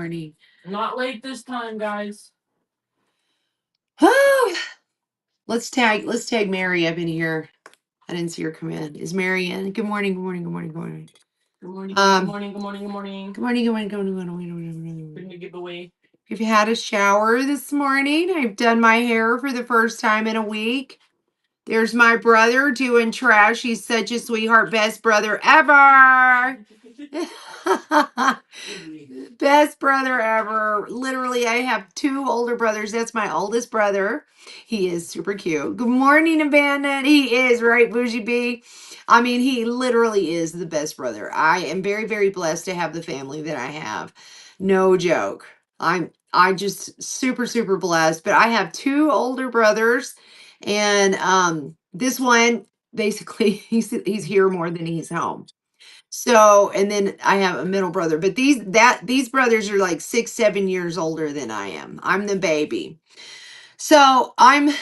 morning. Not late this time, guys. Let's tag Mary up in here. I didn't see her come in. Is Mary in? Good morning. Good morning. Good morning. Good morning. Good morning. Good morning. Good morning. Good morning. Good morning. Good morning. Good morning. Good morning. Bring the giveaway. We've had a shower this morning. I've done my hair for the first time in a week. There's my brother doing trash. He's such a sweetheart. Best brother ever. Best brother ever. Literally, I have two older brothers. That's my oldest brother. He is super cute. Good morning, Abandon. He is, right, Bougie B? I mean, he literally is the best brother. I am very, very blessed to have the family that I have. No joke. I just super, super blessed. But I have two older brothers, and this one basically he's here more than he's home. So, and then I have a middle brother, but these brothers are like 6, 7 years older than I am. I'm the baby. So I'm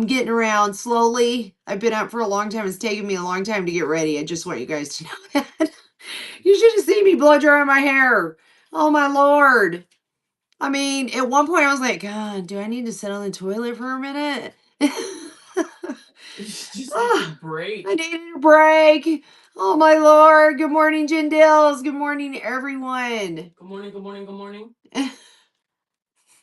getting around slowly. I've been up for a long time. It's taken me a long time to get ready. I just want you guys to know that. You should have seen me blow dry my hair. Oh my Lord. I mean, at one point I was like, God, do I need to sit on the toilet for a minute? Just need a break. I needed a break. Oh my Lord. Good morning, Jen Dills. Good morning, everyone. Good morning, good morning, good morning.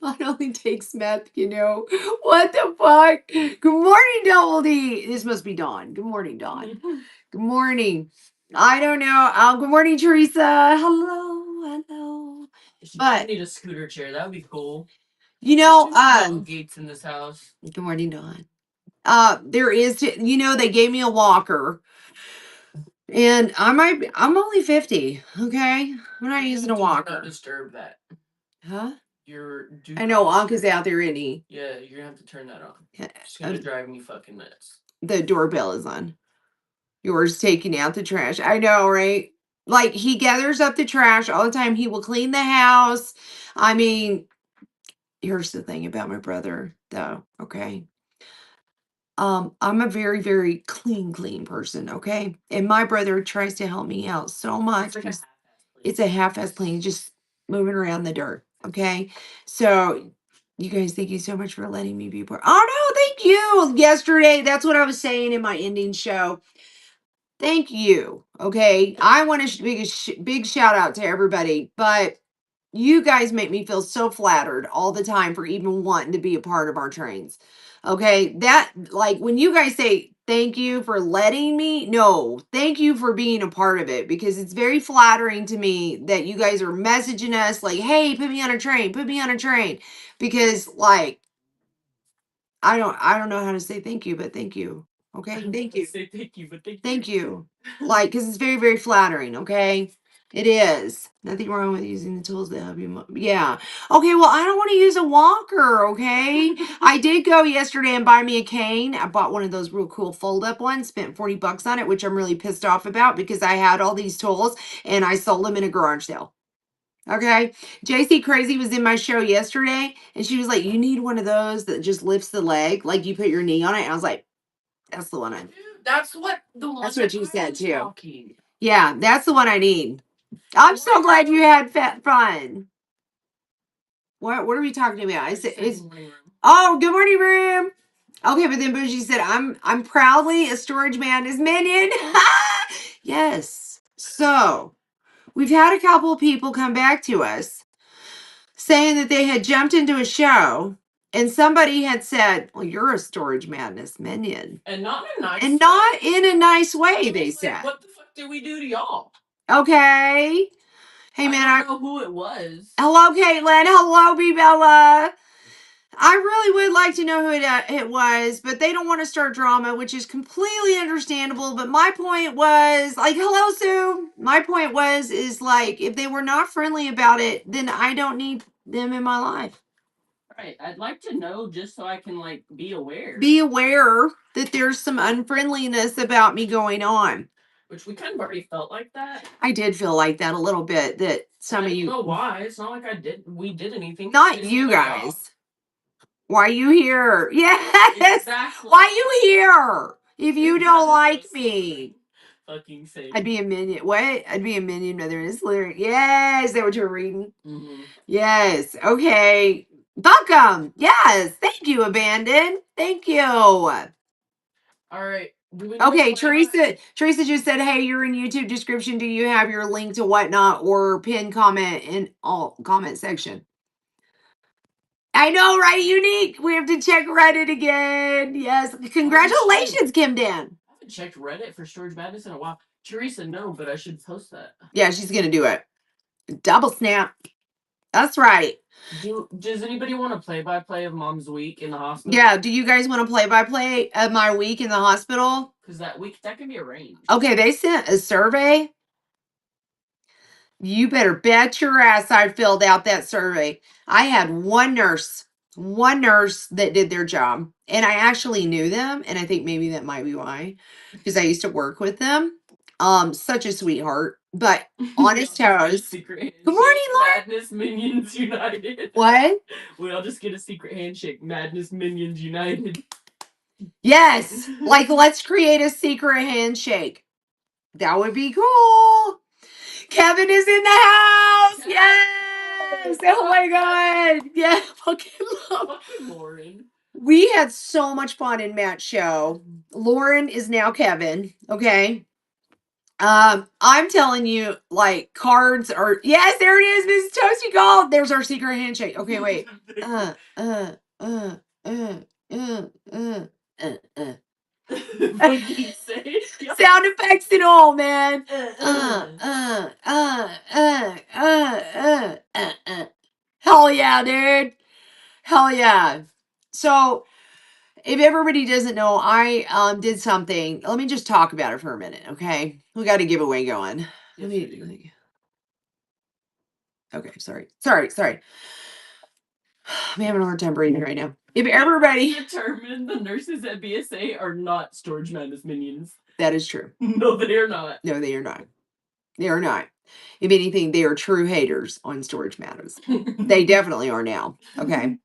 It only takes meth, you know. What the fuck? Good morning, Double D. This must be Dawn. Good morning, Dawn. Good morning. I don't know. Good morning, Teresa. Hello. I need a scooter chair. That would be cool. You know, Gates in this house. Good morning, Dawn. There is, they gave me a walker. And I'm only 50, okay? I'm not using a walker. Not disturb that. Huh? I know Anka's out there, isn't he? Yeah, you're gonna have to turn that on. It's gonna drive me fucking nuts. The doorbell is on. Yours taking out the trash. I know, right? Like, he gathers up the trash all the time. He will clean the house. I mean, here's the thing about my brother, though, okay? I'm a very, very clean person, okay? And my brother tries to help me out so much. It's a half-ass clean, just moving around the dirt, okay? So, you guys, thank you so much for letting me be part. Oh no, thank you. Yesterday, that's what I was saying in my ending show. Thank you. Okay, I want to big shout out to everybody, but you guys make me feel so flattered all the time for even wanting to be a part of our trains. Okay, that, like, when you guys say thank you for letting me, no, thank you for being a part of it, because it's very flattering to me that you guys are messaging us like, hey, put me on a train, because, like, I don't know how to say thank you, but thank you. Okay, thank you. Say thank you, but Thank you. Like, because it's very, very flattering, okay? It is. Nothing wrong with using the tools that help you. Yeah. Okay, well, I don't want to use a walker, okay? I did go yesterday and buy me a cane. I bought one of those real cool fold-up ones, spent $40 on it, which I'm really pissed off about because I had all these tools and I sold them in a garage sale. Okay. JC Crazy was in my show yesterday and she was like, you need one of those that just lifts the leg, like you put your knee on it. And I was like, that's the one I need. That's what you said too. Talking. Yeah, that's the one I need. I'm so glad you had fun. What are we talking about? I said it's good morning room. Okay, but then Bougie said I'm proudly a storage man is minion. Yes. So we've had a couple of people come back to us saying that they had jumped into a show and somebody had said, well, you're a storage madness minion. And not in a nice way, they said. What the fuck did we do to y'all? Okay. Hey, man, I don't know who it was. Hello, Caitlin. Hello, B-Bella. I really would like to know who it was, but they don't want to start drama, which is completely understandable. But my point was, like, hello, Sue. My point is like, if they were not friendly about it, then I don't need them in my life. Right. I'd like to know just so I can, like, be aware. Be aware that there's some unfriendliness about me going on. Which we kind of already felt like that. I did feel like that a little bit. That some of you. I don't know why. It's not like we did anything. Not you guys. Why you here? Yes. Exactly. Why you here? If you don't like me. fucking sake. I'd be a minion. What? I'd be a minion whether it's lyric. Yes, is that what you're reading? Mm-hmm. Yes. Okay. Welcome. Yes. Thank you, Abandon. Thank you. All right. Do we need Okay, to play by- Teresa just said, hey, you're in YouTube description. Do you have your link to whatnot or pin comment in all comment section? I know, right? Unique. We have to check Reddit again. Yes. Congratulations, Kim Dan. I haven't checked Reddit for Storage Madness in a while. Teresa, no, but I should post that. Yeah, she's gonna do it. Double snap. That's right. Does anybody want to play-by-play of Mom's week in the hospital? Yeah. Do you guys want to play-by-play of my week in the hospital? Because that can be arranged. Okay, they sent a survey. You better bet your ass I filled out that survey. I had one nurse that did their job, and I actually knew them, and I think maybe that might be why, because I used to work with them. Such a sweetheart, but honest toes. Secret Good morning, Lauren. Madness Minions United. What? We all just get a secret handshake. Madness Minions United. Yes, like let's create a secret handshake. That would be cool. Kevin is in the house. Yes. Oh my God. Yeah. Fucking Lauren. We had so much fun in Matt's show. Lauren is now Kevin. Okay. I'm telling you, like cards are yes, there it is, Miss Toasty Gold. There's our secret handshake. Okay, wait. What did you say? Sound effects and all, man. Hell yeah, dude. Hell yeah. So if everybody doesn't know, I did something. Let me just talk about it for a minute, okay? We got a giveaway going. Okay, sorry. I'm having a hard time breathing right now. If everybody determined the nurses at BSA are not Storage Madness minions. That is true. No, they are not. No, they are not. They are not. If anything, they are true haters on Storage Madness. They definitely are now. Okay.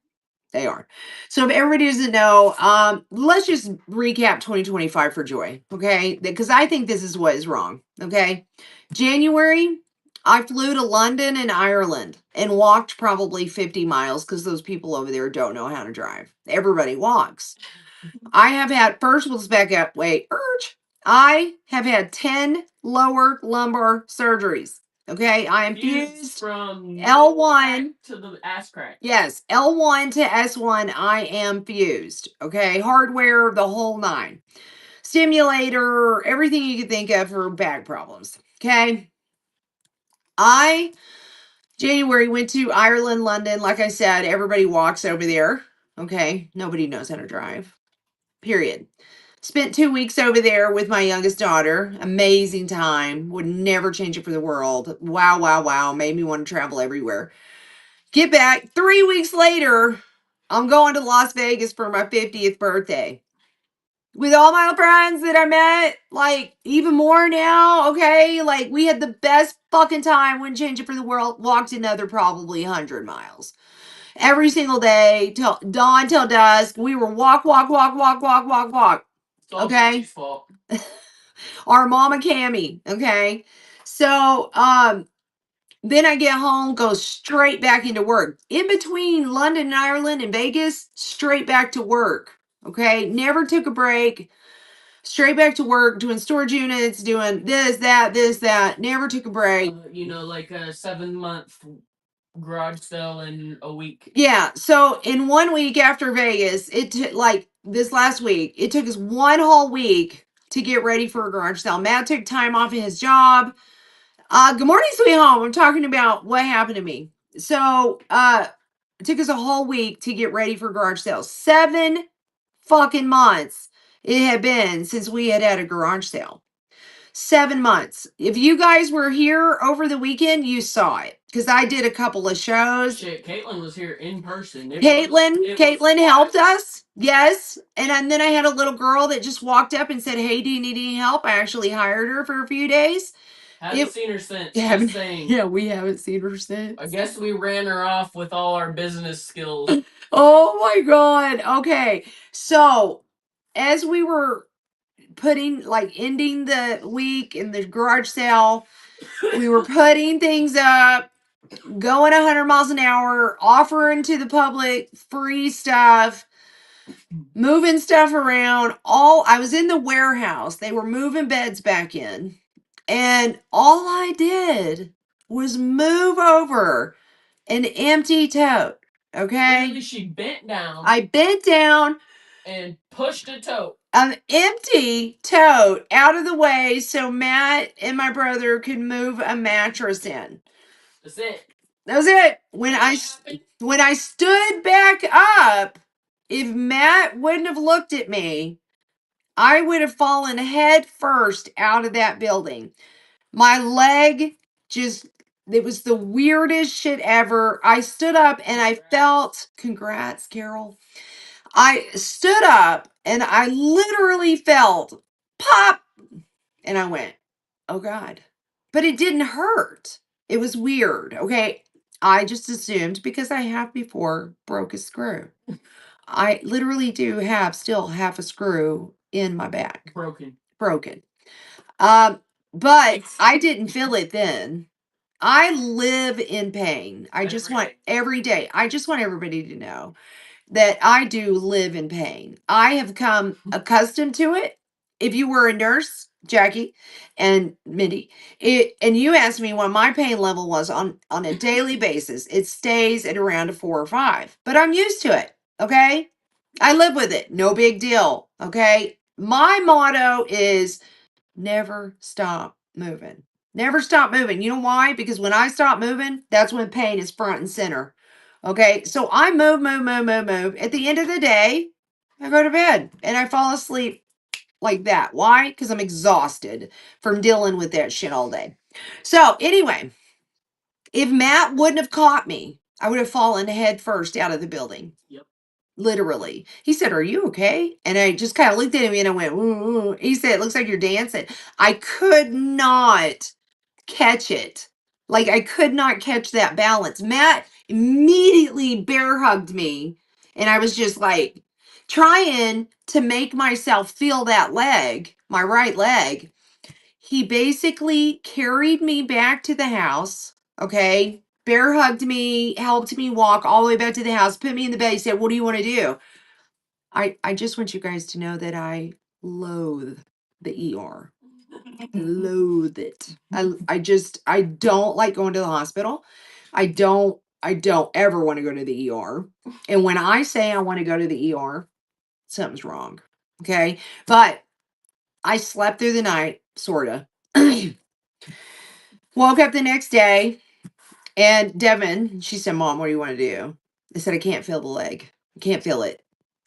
They are. So if everybody doesn't know, let's just recap 2025 for Joy. Okay. Because I think this is what is wrong. Okay. January, I flew to London and Ireland and walked probably 50 miles because those people over there don't know how to drive. Everybody walks. I have had, first let's back up. Wait, I have had 10 lower lumbar surgeries. Okay, I am fused from L1 to the ass crack. Yes, L1 to S1. I am fused. Okay, hardware, the whole nine, stimulator, everything you could think of for back problems. Okay, January went to Ireland, London. Like I said, everybody walks over there. Okay, nobody knows how to drive. Period. Spent 2 weeks over there with my youngest daughter. Amazing time. Would never change it for the world. Wow, wow, wow. Made me want to travel everywhere. Get back. 3 weeks later, I'm going to Las Vegas for my 50th birthday. With all my friends that I met, like even more now, okay? Like we had the best fucking time. Wouldn't change it for the world. Walked another probably 100 miles. Every single day, till dawn till dusk. We were walk. Okay. Our mama Cammy. Okay. So then I get home, go straight back into work. In between London, Ireland, and Vegas, straight back to work. Okay. Never took a break. Straight back to work, doing storage units, doing this, that. Never took a break. Like a 7-month garage sale in a week. Yeah. So in 1 week after Vegas, it took like this last week, it took us 1 whole week to get ready for a garage sale. Matt took time off of his job. Good morning, sweet home. I'm talking about what happened to me. So it took us a whole week to get ready for garage sales. 7 fucking months it had been since we had a garage sale. 7 months. If you guys were here over the weekend, you saw it because I did a couple of shows. Shit, Caitlin was here in person. Caitlin helped us. Yes. And then I had a little girl that just walked up and said, hey, do you need any help? I actually hired her for a few days. Haven't seen her since. Just saying. Yeah, we haven't seen her since. I guess we ran her off with all our business skills. Oh my God. Okay. So as we were ending the week in the garage sale. We were putting things up, going 100 miles an hour, offering to the public free stuff, moving stuff around. I was in the warehouse. They were moving beds back in. And all I did was move over an empty tote. Okay. Literally, she bent down. I bent down and pushed a tote. An empty tote out of the way so Matt and my brother could move a mattress in. That's it. That was it. When I stood back up, if Matt wouldn't have looked at me, I would have fallen head first out of that building. My leg it was the weirdest shit ever. I stood up and I felt, congrats, Carol. I stood up and I literally felt pop. And I went, oh God. But it didn't hurt. It was weird. Okay. I just assumed because I have before broke a screw. I literally do still have a screw in my back. Broken. But I didn't feel it then. I live in pain. I just want every day. I just want everybody to know that I do live in pain. I have come accustomed to it. If you were a nurse, Jackie and Mindy, and you asked me what my pain level was on a daily basis, it stays at around a 4 or 5. But I'm used to it. Okay. I live with it. No big deal. Okay. My motto is never stop moving. Never stop moving. You know why? Because when I stop moving, that's when pain is front and center. Okay. So I move. At the end of the day, I go to bed and I fall asleep like that. Why? Because I'm exhausted from dealing with that shit all day. So anyway, if Matt wouldn't have caught me, I would have fallen head first out of the building. Yep. Literally. He said, are you okay? And I just kind of looked at him and I went, ooh. He said, it looks like you're dancing. I could not catch it. Like I could not catch that balance. Matt immediately bear hugged me. And I was just like trying to make myself feel that leg, my right leg. He basically carried me back to the house. Okay. Bear hugged me, helped me walk all the way back to the house, put me in the bed. He said, what do you want to do? I just want you guys to know that I loathe the ER. Loathe it. I don't like going to the hospital. I don't ever want to go to the ER. And when I say I want to go to the ER, something's wrong. Okay. But I slept through the night, sorta. Woke up the next day. And Devin, she said, Mom, what do you want to do? I said, I can't feel the leg. I can't feel it.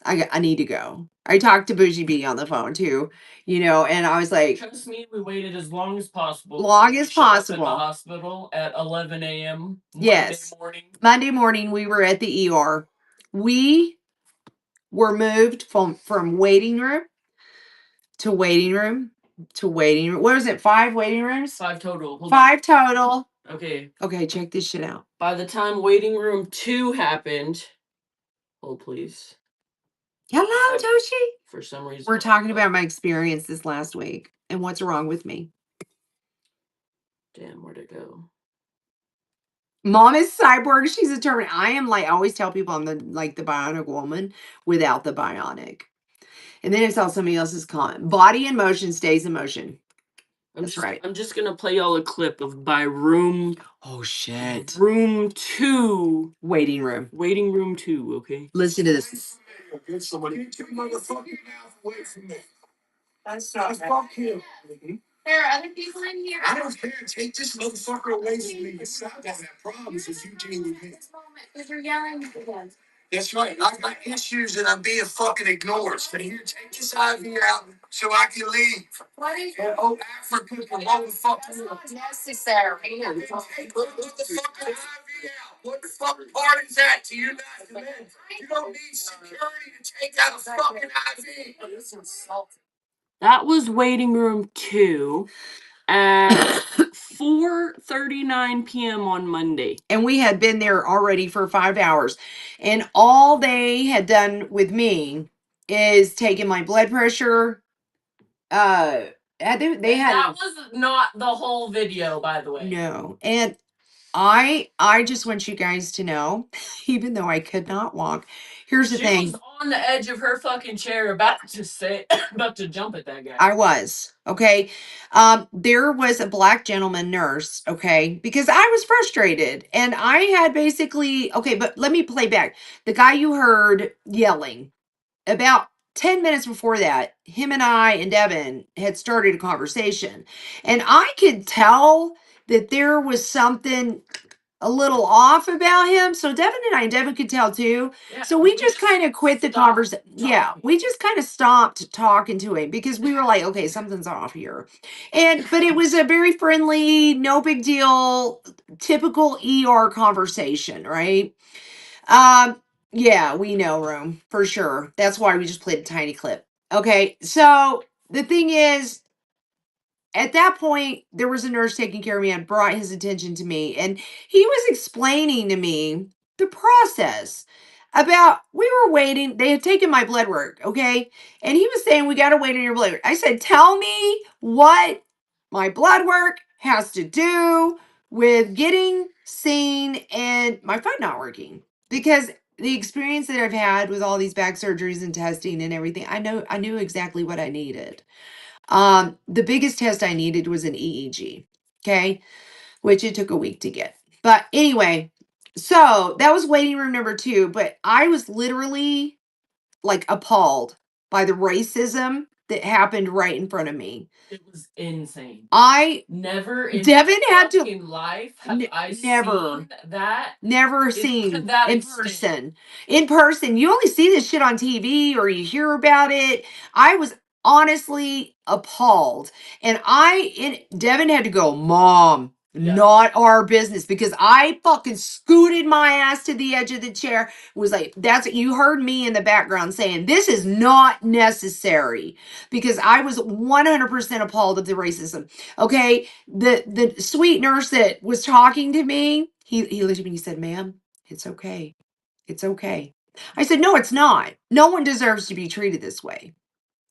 I need to go. I talked to Bougie B on the phone too, and I was like, trust me, we waited as long as possible. Long as possible. At the hospital at 11 a.m. Yes. Monday morning, we were at the ER. We were moved from waiting room to waiting room to waiting room. What was it? 5 waiting rooms? 5 total. 5 total. Okay, check this shit out. By the time waiting room 2 happened, hold please. Hello, Toshi. For some reason. We're talking about my experience this last week and what's wrong with me. Damn, where'd it go? Mom is cyborg. She's a Terminator. I am I always tell people I'm the bionic woman without the bionic. And then I saw somebody else's comment. Body in motion stays in motion. That's right. I'm just gonna play y'all a clip of by room. Oh shit. Room 2. Waiting room. Waiting room 2, okay? Listen to this. Get somebody. Get your motherfucking mouth away from me. That's not fuck him. There are other people in here. I don't care. Take this motherfucker away from me. It's not gonna have problems if you deal with me. Because you're yelling at them. That's right. I've got issues and I'm being fucking ignored. So here, take this IV out so I can leave. What is And Africa can motherfucking. That's not necessary. Take the fucking IV out. What the fucking part is that to you guys? Man? You don't need security to take out a fucking IV. It's insulting. That was waiting room 2 at 4:39 p.m. on Monday. And we had been there already for 5 hours. And all they had done with me is taken my blood pressure, they had That was not the whole video, by the way. no, and I just want you guys to know, even though I could not walk, here's the She thing. was on the edge of her fucking chair, about to jump at that guy. I was, okay. There was a black gentleman nurse, okay, because I was frustrated and I had basically, okay, but let me play back. The guy you heard yelling, about 10 minutes before that, him and I and Devin had started a conversation. And I could tell that there was something a little off about him. So Devin could tell too. Yeah, So we just kind of quit the stopped conversation. Yeah, talking. we just kind of stopped talking to him because we were like, okay, something's off here. But it was a very friendly, no big deal, typical ER conversation, right? Yeah, we know, Room, for sure. That's why we just played a tiny clip. Okay, so the thing is, at that point, there was a nurse taking care of me and brought his attention to me, and he was explaining to me the process about we were waiting. They had taken my blood work, okay, and he was saying we got to wait on your blood work. I said, tell me what my blood work has to do with getting seen and my foot not working, because the experience that I've had with all these back surgeries and testing and everything, I knew exactly what I needed. The biggest test I needed was an EEG, okay, which it took a week to get. But anyway, so that was waiting room number 2, but I was literally like appalled by the racism that happened right in front of me. It was insane. I Never in Devin had to fucking life have I never seen that. never to seen that in extent. person. In person, you only see this shit on TV or you hear about it. I was honestly appalled, and Devin had to go, Mom. Yeah. Not our business, because I fucking scooted my ass to the edge of the chair. Was like, that's you heard me in the background saying this is not necessary, because I was 100% appalled at the racism. Okay, the sweet nurse that was talking to me, he looked at me and he said, ma'am, it's okay. It's okay. I said, no, it's not. No one deserves to be treated this way.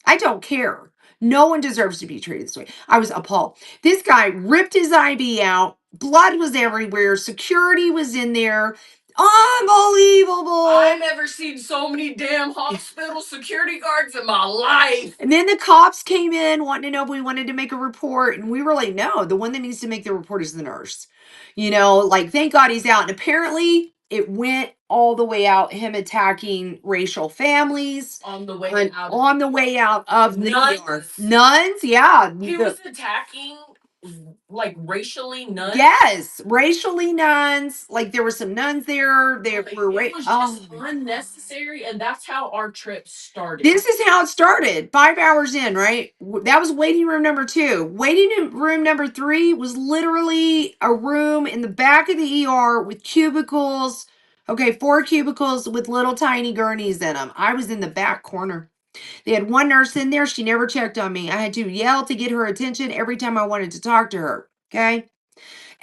I don't care. No one deserves to be treated this way. I was appalled. This guy ripped his IV out. Blood was everywhere. Security was in there. Unbelievable. I've never seen so many damn hospital security guards in my life. And then the cops came in wanting to know if we wanted to make a report. And we were like, no, the one that needs to make the report is the nurse. You know, like, thank God he's out. And apparently it went all the way out, him attacking racial families On the way out. on the way out of the Nuns. ER. Nuns, yeah. He was attacking like racially nuns. Yes, racially nuns. Like, there were some nuns there. They Like, were it was just unnecessary, and that's how our trip started. This is how it started. 5 hours in, right? That was waiting room number 2. Waiting room number 3 was literally a room in the back of the ER with cubicles. Okay, 4 cubicles with little tiny gurneys in them. I was in the back corner. They had one nurse in there. She never checked on me. I had to yell to get her attention every time I wanted to talk to her. Okay?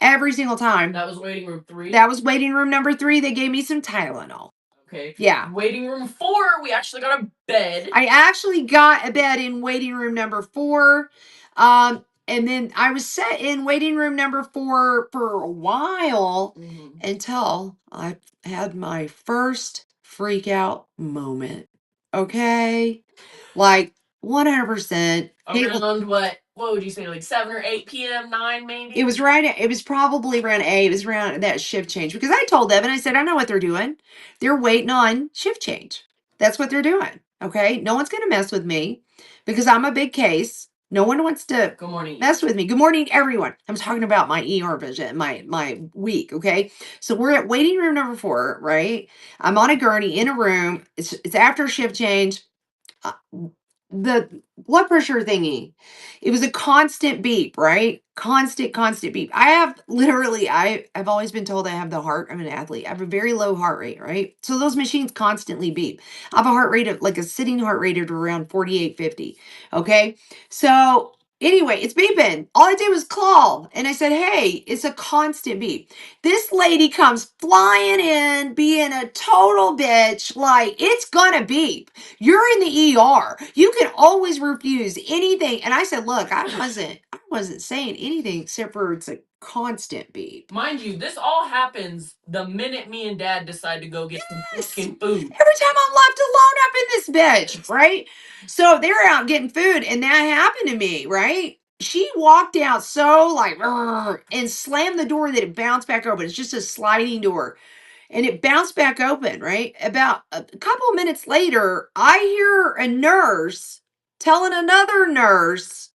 Every single time. That was waiting room 3? That was waiting room number 3. They gave me some Tylenol. Okay. Yeah. Waiting room 4, we actually got a bed. I actually got a bed in waiting room number 4. And then I was set in waiting room number 4 for a while until I had my first freak out moment. Okay? Like, 100%. Around what would you say, like 7 or 8 p.m., 9 maybe? It was probably around 8. It was around that shift change, because I told Evan, I said, I know what they're doing. They're waiting on shift change. That's what they're doing. Okay. No one's going to mess with me because I'm a big case. No one wants to Good morning. mess with me. Good morning, everyone. I'm talking about my ER vision, my week. Okay. So we're at waiting room number 4, right? I'm on a gurney in a room. It's after shift change. The blood pressure thingy, it was a constant beep, right? Constant beep. I've always been told I have the heart. I'm an athlete. I have a very low heart rate, right? So those machines constantly beep. I have a heart rate of, like, a sitting heart rate of around 48, 50. Okay. So anyway, it's beeping. All I did was call and I said, hey, it's a constant beep. This lady comes flying in, being being a total bitch. Like, it's gonna beep. You're in the ER. You can always refuse anything. And I said, look, I wasn't saying anything except for it's a constant beep. Mind you, this all happens the minute me and Dad decide to go get some Yes. fucking food. Every time I'm left alone up in this bitch, right? So they're out getting food, and that happened to me, right? She walked out so like "Rrr," and slammed the door that it bounced back open. It's just a sliding door. And it bounced back open, right? About a couple minutes later, I hear a nurse telling another nurse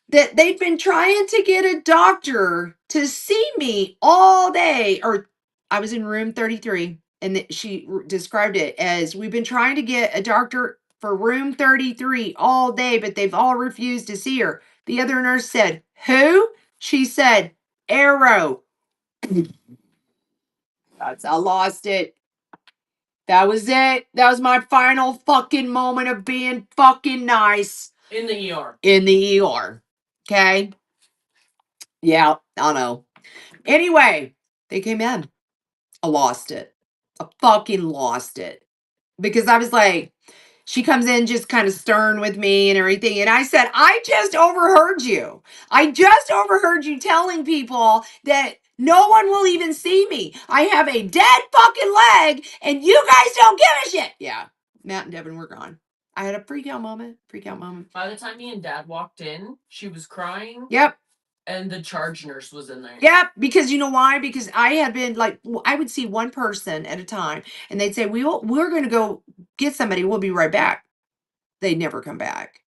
that they've been trying to get a doctor to see me all day. Or I was in room 33, and she described it as, we've been trying to get a doctor for room 33 all day, but they've all refused to see her. The other nurse said, who? She said, Arrow. I lost it. That was it. That was my final fucking moment of being fucking nice In the ER. in the ER. Okay? Yeah, I know. Anyway, they came in. I lost it. I fucking lost it. Because I was like, she comes in just kind of stern with me and everything. And I said, I just overheard you. I just overheard you telling people that no one will even see me. I have a dead fucking leg and you guys don't give a shit. Yeah. Matt and Devin were gone. I had a freak out moment. Freak out moment. By the time me and Dad walked in, she was crying. Yep. And the charge nurse was in there. Yep, because you know why? Because I had been like, I would see one person at a time, and they'd say, we're going to go get somebody. We'll be right back. They'd never come back.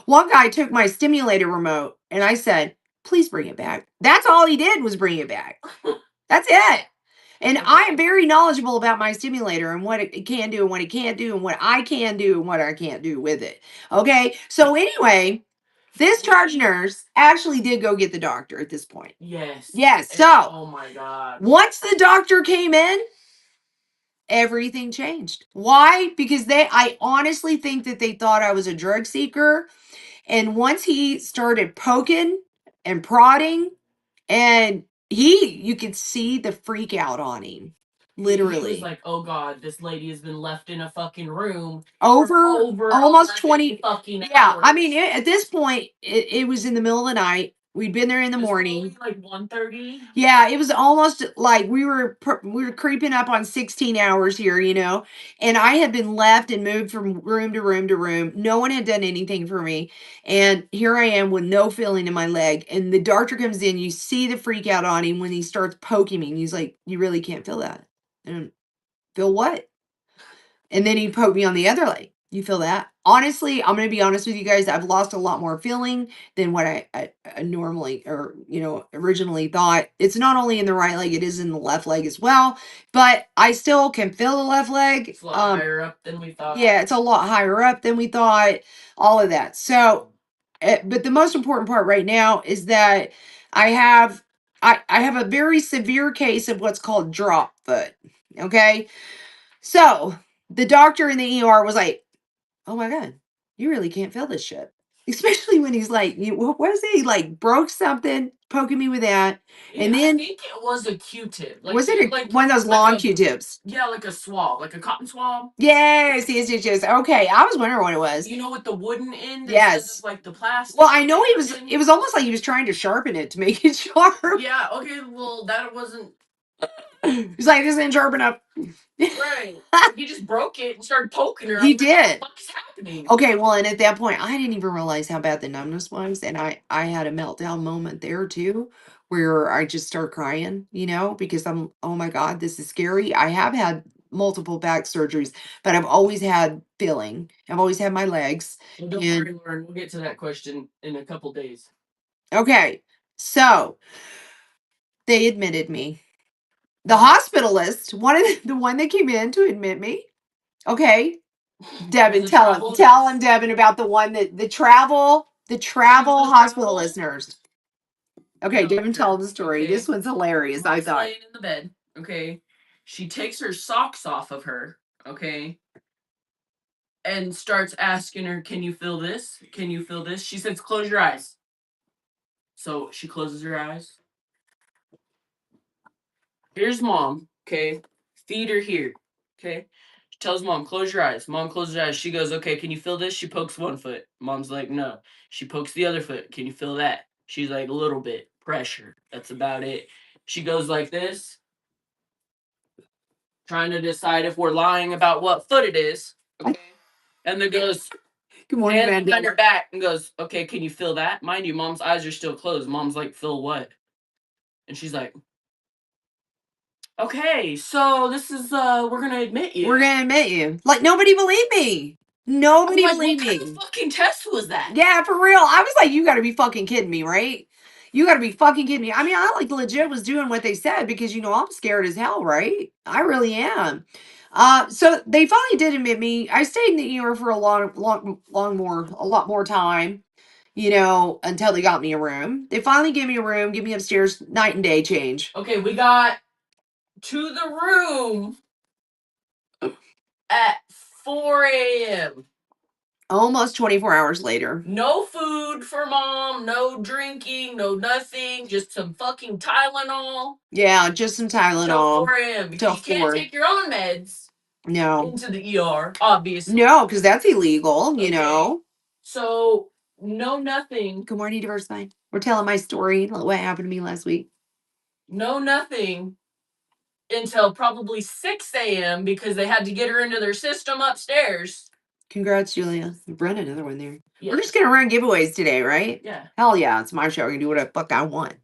One guy took my stimulator remote, and I said, please bring it back. That's all he did was bring it back. That's it. And I am very knowledgeable about my stimulator and what it can do and what it can't do and what I can do and what I can't do with it. Okay. So anyway, this charge nurse actually did go get the doctor at this point. Yes. Yes. And- So oh my God. once the doctor came in, everything changed. Why? Because I honestly think that they thought I was a drug seeker. And once he started poking and prodding, and you could see the freak out on him. Literally. He was like, oh God, this lady has been left in a fucking room over almost 11 20 fucking yeah, hours. I mean, at this point, it was in the middle of the night. We'd been there in the It was morning. probably like 1:30. Yeah, it was almost like we were creeping up on 16 hours here, you know. And I had been left and moved from room to room to room. No one had done anything for me. And here I am with no feeling in my leg. And the doctor comes in, you see the freak out on him when he starts poking me. And he's like, you really can't feel that. And feel what? And then he poked me on the other leg. You feel that? Honestly, I'm going to be honest with you guys. I've lost a lot more feeling than what I normally or, originally thought. It's not only in the right leg, it is in the left leg as well. But I still can feel the left leg. It's a lot higher up than we thought. Yeah, it's a lot higher up than we thought. All of that. So, but the most important part right now is that I have a very severe case of what's called drop foot. Okay. So the doctor in the ER was like, oh my God, you really can't feel this shit. Especially when he's like, what was it? He like broke something, poking me with that. And Yeah, then, I think it was a Q-tip. was it one of those long Q-tips? Yeah, like a swab, like a cotton swab. Yes. Okay, I was wondering what it was. You know, with the wooden end Yes. instead of like the plastic. Well, I know it was almost like he was trying to sharpen it to make it sharp. Yeah, okay, well, that wasn't... He's like, this ain't sharp enough. Right. He just broke it and started poking her. He did. What is happening? Okay, well, and at that point, I didn't even realize how bad the numbness was, and I had a meltdown moment there too, where I just start crying, because oh my God, this is scary. I have had multiple back surgeries, but I've always had feeling. I've always had my legs. Well, don't worry, Lauren. We'll get to that question in a couple days. Okay, so they admitted me. The hospitalist, the one that came in to admit me. Okay, Devin, tell him, Devin, about the one that the travel hospitalist nurse. Okay, Devin, tell him the story. Okay. This one's hilarious. I thought. Laying in the bed. Okay, she takes her socks off of her. Okay, and starts asking her, "Can you feel this? Can you feel this?" She says, "Close your eyes." So she closes her eyes. Here's mom. Okay, Feet are here. Okay. She tells mom, close your eyes. Mom closes her eyes. She goes, okay, can you feel this? She pokes one foot. Mom's like, no. She pokes the other foot. Can you feel that? She's like, a little bit. Pressure. That's about it. She goes like this, trying to decide if we're lying about what foot it is. Okay. And then goes, Good morning, hands behind her Mandela. back, and goes, okay, can you feel that? Mind you, mom's eyes are still closed. Mom's like, feel what? And she's like, okay, so this is we're gonna admit you. We're gonna admit you. Like, nobody believed me. I'm Nobody like, believed what kind me. of fucking test was that? Yeah, for real. I was like, you gotta be fucking kidding me, right? You gotta be fucking kidding me. I mean, I like legit was doing what they said because I'm scared as hell, right? I really am. So they finally did admit me. I stayed in the ER for a lot more time, until they got me a room. They finally gave me a room, give me upstairs, night and day change. Okay, we got to the room at 4 a.m. Almost 24 hours later. No food for mom, no drinking, no nothing, just some fucking Tylenol. Yeah, just some Till Tylenol. 4 a.m. Till You can't 4. take your own meds No. into the ER, obviously. No, because that's illegal, Okay. So, no nothing. Good morning, Diversified. We're telling my story, what happened to me last week. No nothing until probably 6 a.m. because they had to get her into their system upstairs. Congrats, Julia. You run another one there. Yeah. We're just going to run giveaways today, right? Yeah. Hell yeah. It's my show. I can do whatever the fuck I want.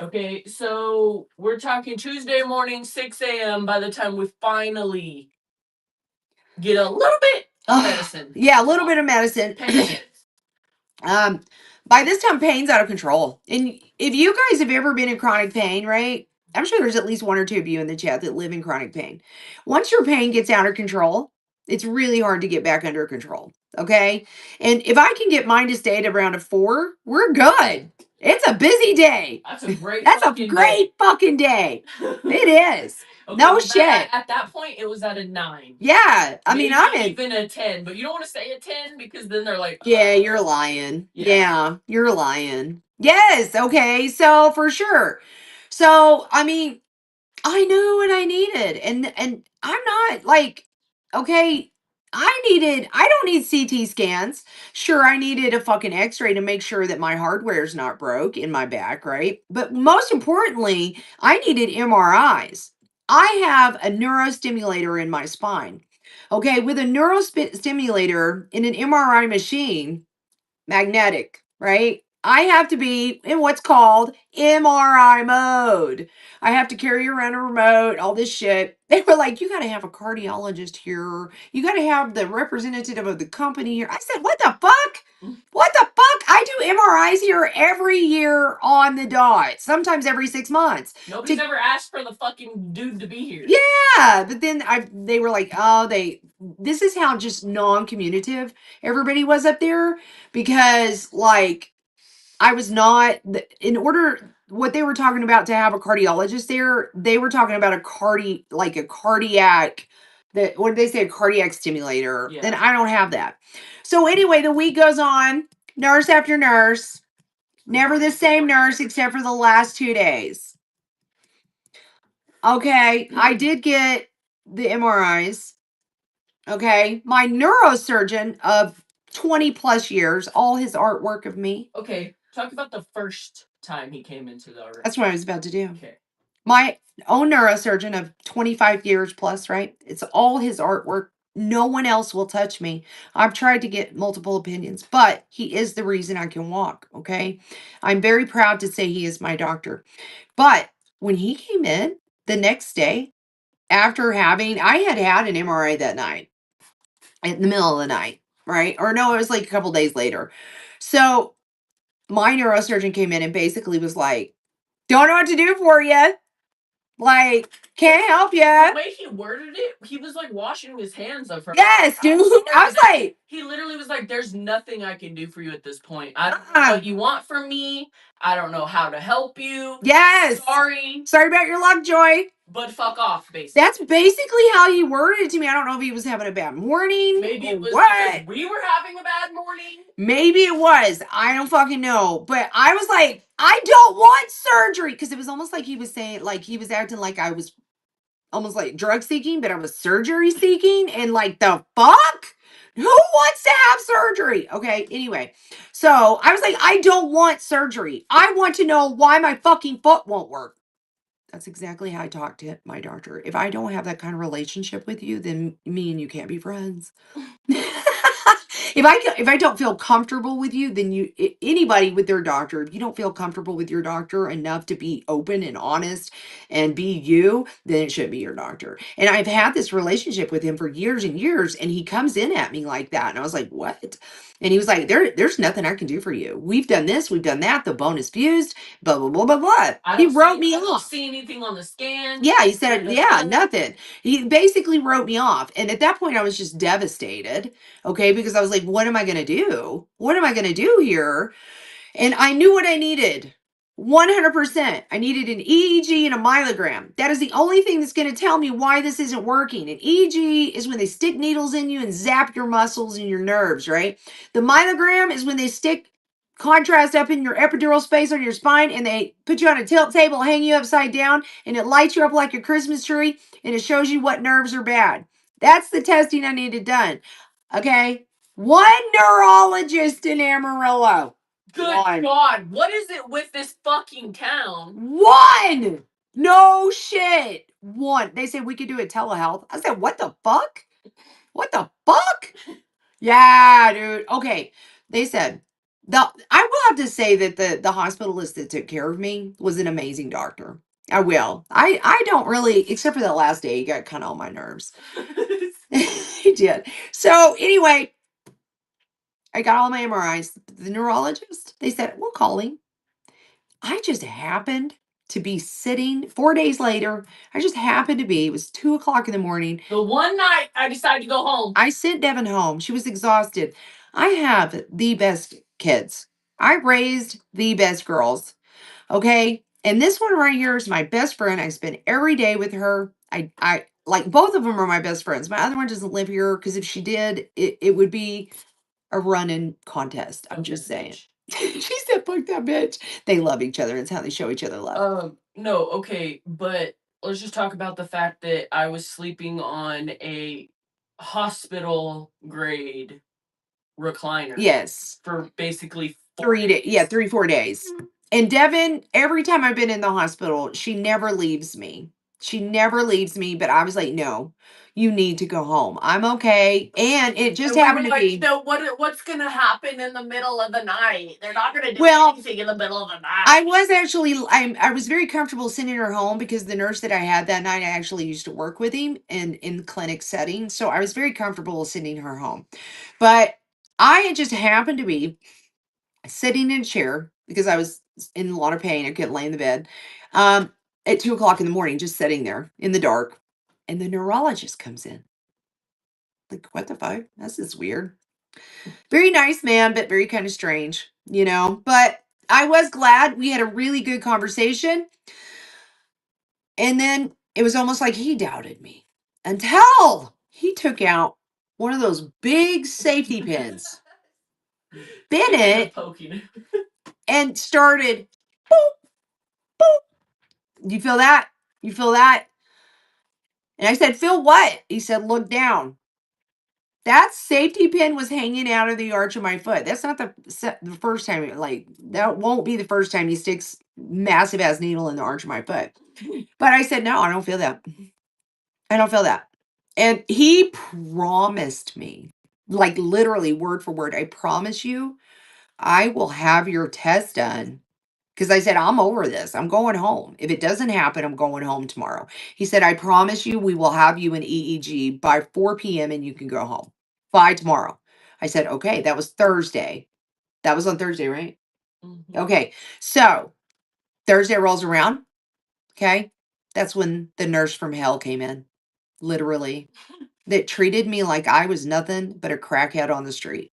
Okay, so we're talking Tuesday morning, 6 a.m. by the time we finally get a little bit of medicine. Yeah, a little bit of medicine. Pain. By this time, pain's out of control. And if you guys have ever been in chronic pain, right? I'm sure there's at least one or two of you in the chat that live in chronic pain. Once your pain gets out of control, it's really hard to get back under control. Okay. And if I can get mine to stay at around a 4, we're good. It's a busy day. That's a great That's a fucking great fucking day. It is. Okay, No but shit. At that point, it was at a 9. Yeah. I mean, Maybe I'm in. even a 10, but you don't want to say a 10 because then they're like, Yeah, you're lying. Yeah. Yeah, you're lying. Yes. Okay. So for sure. So, I mean, I knew what I needed. And I'm not like, okay, I don't need CT scans. Sure, I needed a fucking x-ray to make sure that my hardware's not broke in my back, right? But most importantly, I needed MRIs. I have a neurostimulator in my spine. Okay, with a neurostimulator in an MRI machine, magnetic, right? I have to be in what's called MRI mode. I have to carry around a remote, all this shit. They were like, you got to have a cardiologist here. You got to have the representative of the company here. I said, what the fuck? What the fuck? I do MRIs here every year on the dot, sometimes every 6 months. Nobody's ever asked for the fucking dude to be here. Yeah, but then they were like, oh, this is how just non-communicative everybody was up there, because like I was not in order what they were talking about to have a cardiologist there, they were talking about a cardiac, what did they say, a cardiac stimulator. Yeah. And I don't have that. So anyway, the week goes on, nurse after nurse, never the same nurse except for the last 2 days. Okay, I did get the MRIs. Okay, my neurosurgeon of 20 plus years, all his artwork of me. Okay, talk about the first time he came into the room. That's what I was about to do. Okay. My own neurosurgeon of 25 years plus, right? It's all his artwork. No one else will touch me. I've tried to get multiple opinions, but he is the reason I can walk. Okay. I'm very proud to say he is my doctor. But when he came in the next day, after I had an MRI that night in the middle of the night, right? Or no, it was like a couple days later. So my neurosurgeon came in and basically was like, don't know what to do for you. Like, can't help you. The way he worded it, he was like washing his hands of her. Yes, dude. I was like, he literally was like, there's nothing I can do for you at this point. I don't know what you want from me. I don't know how to help you. yes. Sorry, about your luck, Joy. but fuck off, basically. That's basically how he worded it to me. I don't know if he was having a bad morning. Maybe or it was what. because we were having a bad morning. Maybe it was. I don't fucking know. But I was like, I don't want surgery. Because it was almost like he was saying, like he was acting like I was almost like drug seeking, but I was surgery seeking. And like, the fuck? Who wants to have surgery? Okay. Anyway, so I was like, I don't want surgery. I want to know why my fucking foot won't work. That's exactly how I talk to my doctor. If I don't have that kind of relationship with you, then me and you can't be friends. If I don't feel comfortable with you, then anybody with their doctor, if you don't feel comfortable with your doctor enough to be open and honest and be you, then it should be your doctor. And I've had this relationship with him for years and years, and he comes in at me like that, and I was like, "What?" And he was like, "There's nothing I can do for you. We've done this, we've done that. The bone is fused. Blah blah blah blah blah." He wrote me I don't off. see anything on the scan. Yeah, he said, Da, da, yeah, da. nothing. He basically wrote me off. And at that point, I was just devastated. Okay. Because I was like, what am I going to do? What am I going to do here? And I knew what I needed. 100%. I needed an EEG and a myelogram. That is the only thing that's going to tell me why this isn't working. An EEG is when they stick needles in you and zap your muscles and your nerves, right? The myelogram is when they stick contrast up in your epidural space on your spine and they put you on a tilt table, hang you upside down, and it lights you up like a Christmas tree and it shows you what nerves are bad. That's the testing I needed done. Okay. One neurologist in Amarillo. Good One. God, what is it with this fucking town? One. No shit. One. They said we could do a telehealth. I said, what the fuck? What the fuck? Yeah, dude. Okay. They said I will have to say that the hospitalist that took care of me was an amazing doctor. I will. I don't really, except for that last day, he got kind of on my nerves. He did. So anyway, I got all my MRIs. The neurologist, they said, we'll call him. I just happened to be sitting 4 days later. I just happened to be, it was 2 o'clock in the morning. The one night I decided to go home. I sent Devin home. She was exhausted. I have the best kids. I raised the best girls. Okay. And this one right here is my best friend. I spend every day with her. I like both of them are my best friends. My other one doesn't live here because if she did, it would be a running contest. I'm just saying. She said, fuck that bitch. They love each other. It's how they show each other love. No, okay, but let's just talk about the fact that I was sleeping on a hospital grade recliner Yes. for basically 3 days. Yeah, 4 days. And Devin, every time I've been in the hospital, she never leaves me. She never leaves me, but I was like, no, you need to go home. I'm okay. And it just And we were happened to like, be. no, what's gonna happen in the middle of the night? They're not gonna do Well, anything in the middle of the night. I was actually, I was very comfortable sending her home because the nurse that I had that night, I actually used to work with him in clinic setting. So I was very comfortable sending her home. But I had just happened to be sitting in a chair because I was in a lot of pain. I couldn't lay in the bed. At 2 o'clock in the morning, just sitting there in the dark. And the neurologist comes in. Like, what the fuck? This is weird. Very nice man, but very kind of strange, you know. But I was glad we had a really good conversation. And then it was almost like he doubted me until he took out one of those big safety pins, bit it, Poking. and started boop, boop. You feel that? You feel that? And I said, feel what? He said, look down. That safety pin was hanging out of the arch of my foot. That's not the first time. Like, that won't be the first time he sticks massive ass needle in the arch of my foot. But I said, no, I don't feel that. I don't feel that. And he promised me, like literally word for word, I promise you, I will have your test done. Because I said, I'm over this. I'm going home. If it doesn't happen, I'm going home tomorrow. He said, I promise you, we will have you an EEG by 4 p.m. and you can go home by tomorrow. I said, okay, that was Thursday. That was on Thursday, right? Mhm. Okay. So Thursday rolls around. Okay. That's when the nurse from hell came in, literally, that treated me like I was nothing but a crackhead on the street.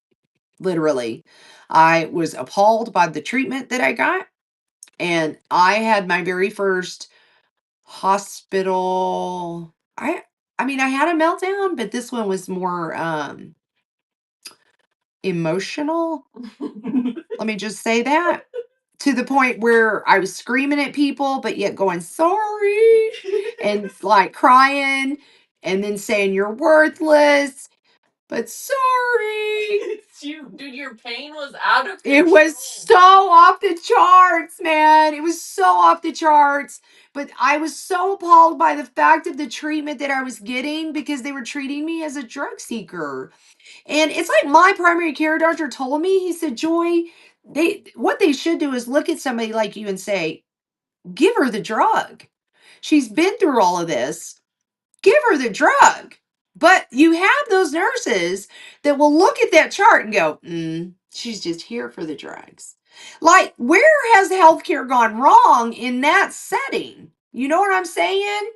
Literally. I was appalled by the treatment that I got. And I had my very first hospital. I mean, I had a meltdown, but this one was more emotional. Let me just say that. to the point where I was screaming at people, but yet going, sorry, and like crying, and then saying, you're worthless, but sorry. It's you, dude. Your pain was out of It control. was so off the charts, man. It was so off the charts. But I was so appalled by the fact of the treatment that I was getting because they were treating me as a drug seeker. And it's like my primary care doctor told me, he said, Joy, what they should do is look at somebody like you and say, give her the drug. She's been through all of this. Give her the drug. But you have those nurses that will look at that chart and go, she's just here for the drugs. Like, where has healthcare gone wrong in that setting? You know what I'm saying?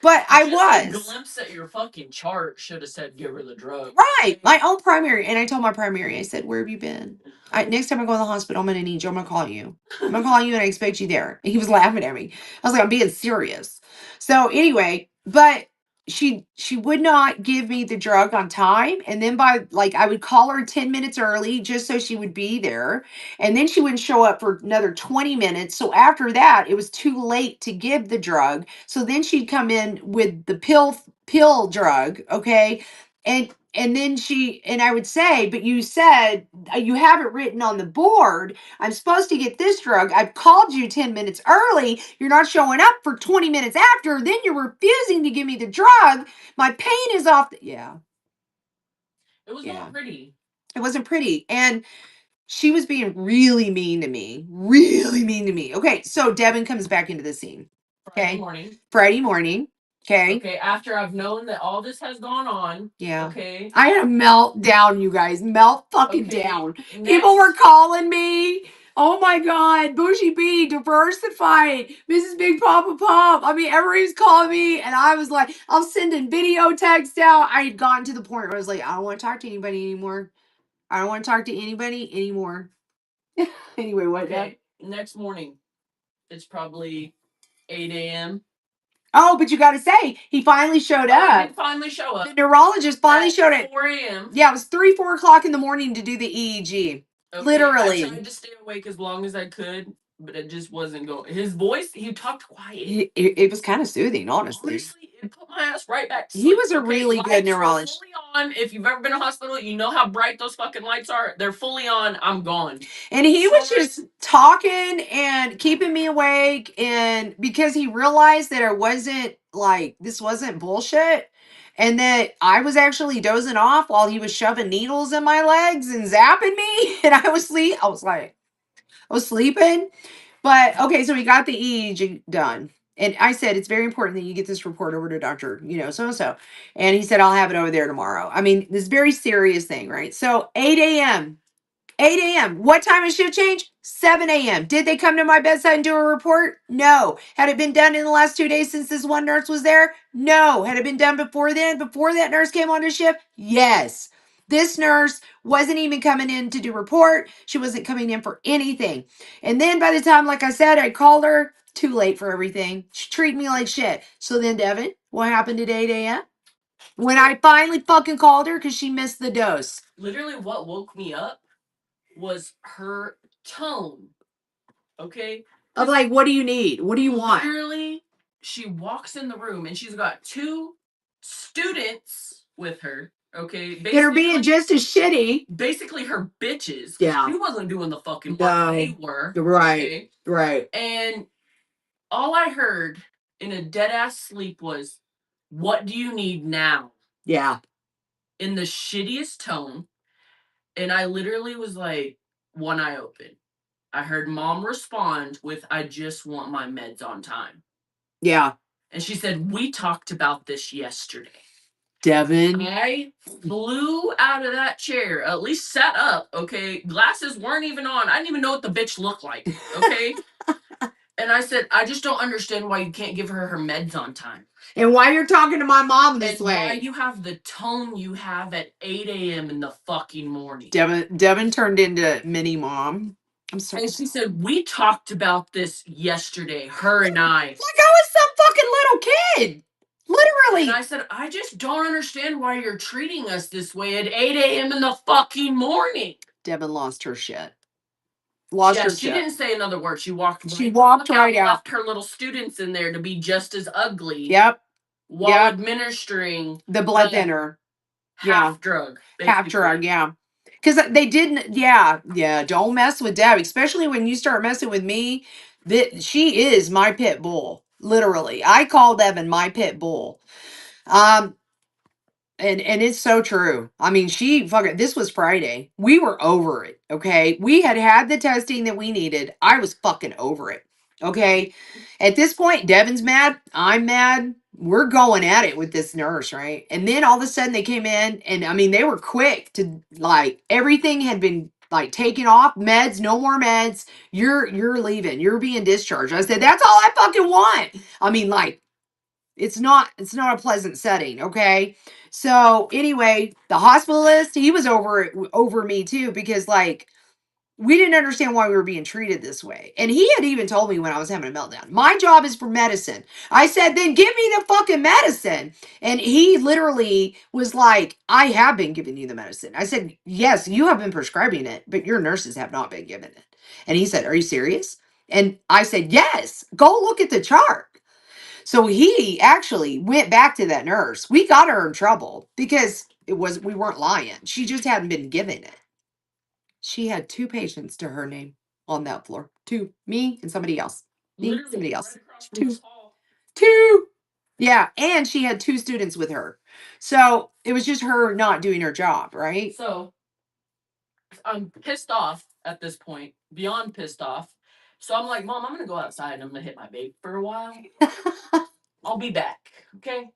But I Just a was. glimpse at your fucking chart should have said, "Give her the drug." Right. My own primary. And I told my primary, I said, where have you been? Next time I go to the hospital, I'm going to need you. I'm going to call you. I'm going to call you and I expect you there. And he was laughing at me. I was like, I'm being serious. So anyway, but she would not give me the drug on time. And then by like, I would call her 10 minutes early just so she would be there. And then she wouldn't show up for another 20 minutes. So after that, it was too late to give the drug. So then she'd come in with the pill drug. Okay. And then I would say, but you said you have it written on the board. I'm supposed to get this drug. I've called you 10 minutes early. You're not showing up for 20 minutes after. Then you're refusing to give me the drug. My pain is off. Yeah. It was not pretty. It wasn't pretty. And she was being really mean to me. Really mean to me. Okay. So Devin comes back into the scene. Friday morning. Friday morning. Okay. Okay, after I've known that all this has gone on. Yeah. Okay. I had a meltdown, you guys. Melt fucking down. Next, People were calling me. Oh my God. Bushy B, diversified. Mrs. Big Papa Pop. I mean, everybody's calling me. And I was like, I'm sending video text out. I had gotten to the point where I was like, I don't want to talk to anybody anymore. I don't want to talk to anybody anymore. Anyway, what? Okay. Next morning, it's probably 8 a.m. Oh, but you got to say, he finally showed He up. did finally show up. The neurologist finally showed up. 4 a.m. Yeah, it was 3-4 o'clock in the morning to do the EEG. Okay, Literally. I tried to stay awake as long as I could, but it just wasn't going. His voice, he talked quiet. It was kind of soothing, honestly. Honestly, it put my ass right back to He sleep. was a really good Lights were neurologist. fully on. If you've ever been to a hospital, you know how bright those fucking lights are. They're fully on. I'm gone. And he was just talking and keeping me awake. And because he realized that I wasn't like, this wasn't bullshit. And that I was actually dozing off while he was shoving needles in my legs and zapping me. And I was sleeping. But okay, so we got the EEG done. And I said, it's very important that you get this report over to Dr. So-and-so. And he said, I'll have it over there tomorrow. I mean, this very serious thing, right? So 8 a.m. 8 a.m. What time is shift change? 7 a.m. Did they come to my bedside and do a report? No. Had it been done in the last 2 days since this one nurse was there? No. Had it been done before then, before that nurse came on to shift? Yes. This nurse wasn't even coming in to do report. She wasn't coming in for anything. And then by the time, like I said, I called her, too late for everything. She treated me like shit. So then, Devin, what happened at 8 a.m.? When I finally fucking called her because she missed the dose. Literally, what woke me up was her tone. Okay? Of like, what do you need? What do you want? Literally, she walks in the room and she's got 2 students with her. Okay, That are being just as shitty. Basically, her bitches. Yeah. She wasn't doing the fucking work. No. They were. Right. Okay? Right. And all I heard in a dead ass sleep was, "What do you need now?" Yeah. In the shittiest tone. And I literally was like, one eye open. I heard mom respond with, "I just want my meds on time." Yeah. And she said, "We talked about this yesterday." Devin. I flew out of that chair, at least sat up, okay? Glasses weren't even on. I didn't even know what the bitch looked like, okay? And I said, "I just don't understand why you can't give her meds on time. And why you're talking to my mom this And way. why you have the tone you have at 8 a.m. in the fucking morning." Devin turned into mini mom. I'm sorry. And she said, "We talked about this yesterday, her and I." Like I was some fucking little kid. Literally. And I said, "I just don't understand why you're treating us this way at 8 a.m. in the fucking morning." Devin lost her shit. lost Yeah, her she shit. didn't say another word. She walked. She right the walked fuck right out. Left her little students in there to be just as ugly. Yep. While Yep. administering The blood the thinner. half drug. Half drug, basically. yeah. Because they didn't, yeah. Don't mess with Deb, especially when you start messing with me. She is my pit bull, literally. I call Devin my pit bull. And it's so true. I mean, she fucking, this was Friday. We were over it. Okay. We had the testing that we needed. I was fucking over it. Okay. At this point, Devin's mad. I'm mad. We're going at it with this nurse, right? And then all of a sudden they came in and I mean, they were quick to like everything had been like taken off, meds, no more meds. You're leaving. You're being discharged. I said, that's all I fucking want. I mean, like, it's not a pleasant setting, okay? So anyway, the hospitalist, he was over me too, because like we didn't understand why we were being treated this way. And he had even told me when I was having a meltdown, my job is for medicine. I said, then give me the fucking medicine. And he literally was like, I have been giving you the medicine. I said, yes, you have been prescribing it, but your nurses have not been given it. And he said, are you serious? And I said, yes, go look at the chart. So he actually went back to that nurse. We got her in trouble because we weren't lying. She just hadn't been given it. She had 2 patients to her name on that floor. 2, me and somebody else. Me, Literally somebody right else. across from 2. this hall. 2. Yeah, and she had 2 students with her. So it was just her not doing her job, right? So I'm pissed off at this point, beyond pissed off. So I'm like, Mom, I'm gonna go outside and I'm gonna hit my vape for a while. I'll be back. Okay.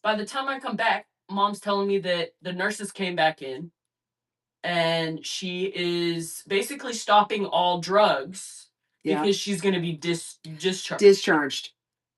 By the time I come back, Mom's telling me that the nurses came back in and she is basically stopping all drugs because she's gonna be discharged. Discharged.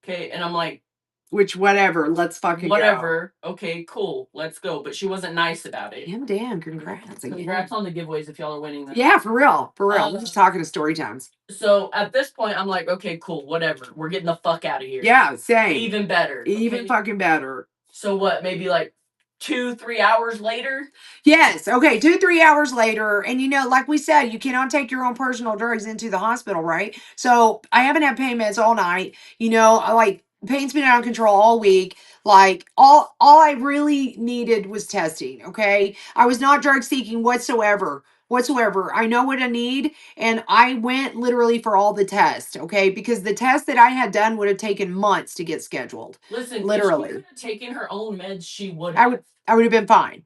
Okay, and I'm like, which whatever, let's fucking whatever. Okay, cool, let's go. But she wasn't nice about it. Damn, congrats. Congrats on the giveaways if y'all are winning them. Yeah, for real. We're just talking to story times. So at this point, I'm like, okay, cool, whatever. We're getting the fuck out of here. Yeah, same. Even better. Even okay? fucking better. So what? Maybe like 2-3 hours later. Yes. Okay. 2-3 hours later. And like we said, you cannot take your own personal drugs into the hospital, right? So I haven't had pain meds all night. I like pain's been out of control all week. Like all I really needed was testing. Okay. I was not drug seeking whatsoever. I know what I need. And I went literally for all the tests. Okay. Because the test that I had done would have taken months to get scheduled. Listen, literally. If she could have taken her own meds, she would. I would have been fine.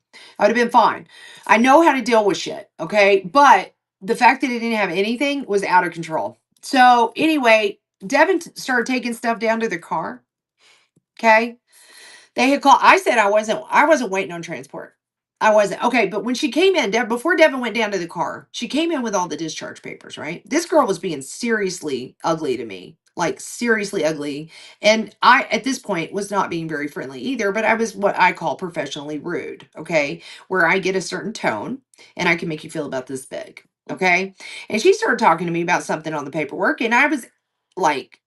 I know how to deal with shit, okay? But the fact that it didn't have anything was out of control. So anyway, Devin started taking stuff down to the car. Okay. They had called. I said I wasn't waiting on transport. I wasn't. Okay, but when she came in, before Devin went down to the car, she came in with all the discharge papers, right? This girl was being seriously ugly to me. Like seriously ugly. And I at this point was not being very friendly either, but I was what I call professionally rude, okay? Where I get a certain tone and I can make you feel about this big. Okay. And she started talking to me about something on the paperwork, and I was like,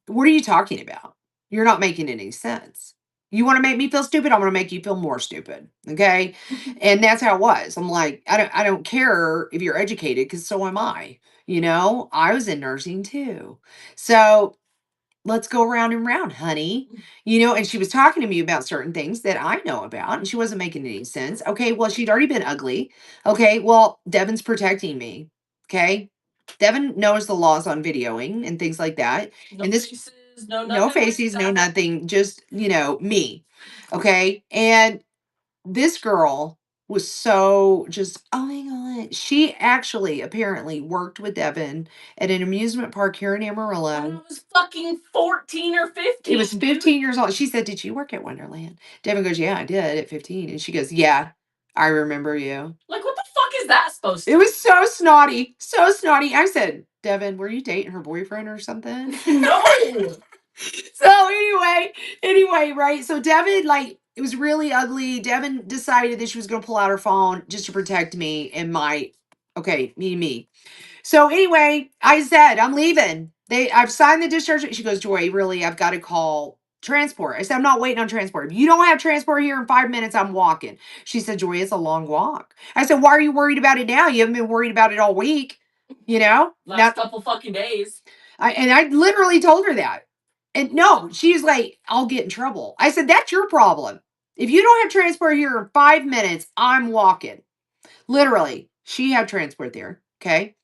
what are you talking about? You're not making any sense. You want to make me feel stupid? I'm going to make you feel more stupid. Okay. And that's how it was. I'm like, I don't care if you're educated, because so am I. I was in nursing too. So let's go round and round, honey. And she was talking to me about certain things that I know about, and she wasn't making any sense. Okay. Well, she'd already been ugly. Okay. Well, Devin's protecting me. Okay. Devin knows the laws on videoing and things like that. No and this faces, no nothing. no faces, no nothing, just, me. Okay. And this girl was so just, oh my God. She actually apparently worked with Devin at an amusement park here in When I Amarillo. was fucking 14 or 15. It was 15 years old. She said, did you work at Wonderland? Devin goes, yeah, I did at 15. And she goes, yeah, I remember you. Like, what the fuck is that supposed to It was so snotty. So snotty. I said, Devin, were you dating her boyfriend or something? No. So anyway, right? So Devin, like, it was really ugly. Devin decided that she was going to pull out her phone just to protect me and me. So anyway, I said, I'm leaving. I've signed the discharge. She goes, Joy, really, I've got to call transport. I said, I'm not waiting on transport. If you don't have transport here in 5 minutes, I'm walking. She said, Joy, it's a long walk. I said, why are you worried about it now? You haven't been worried about it all week. You know? Last couple fucking days. I literally told her that. And no, she's like, I'll get in trouble. I said, that's your problem. If you don't have transport here in 5 minutes, I'm walking. Literally, she had transport there. Okay.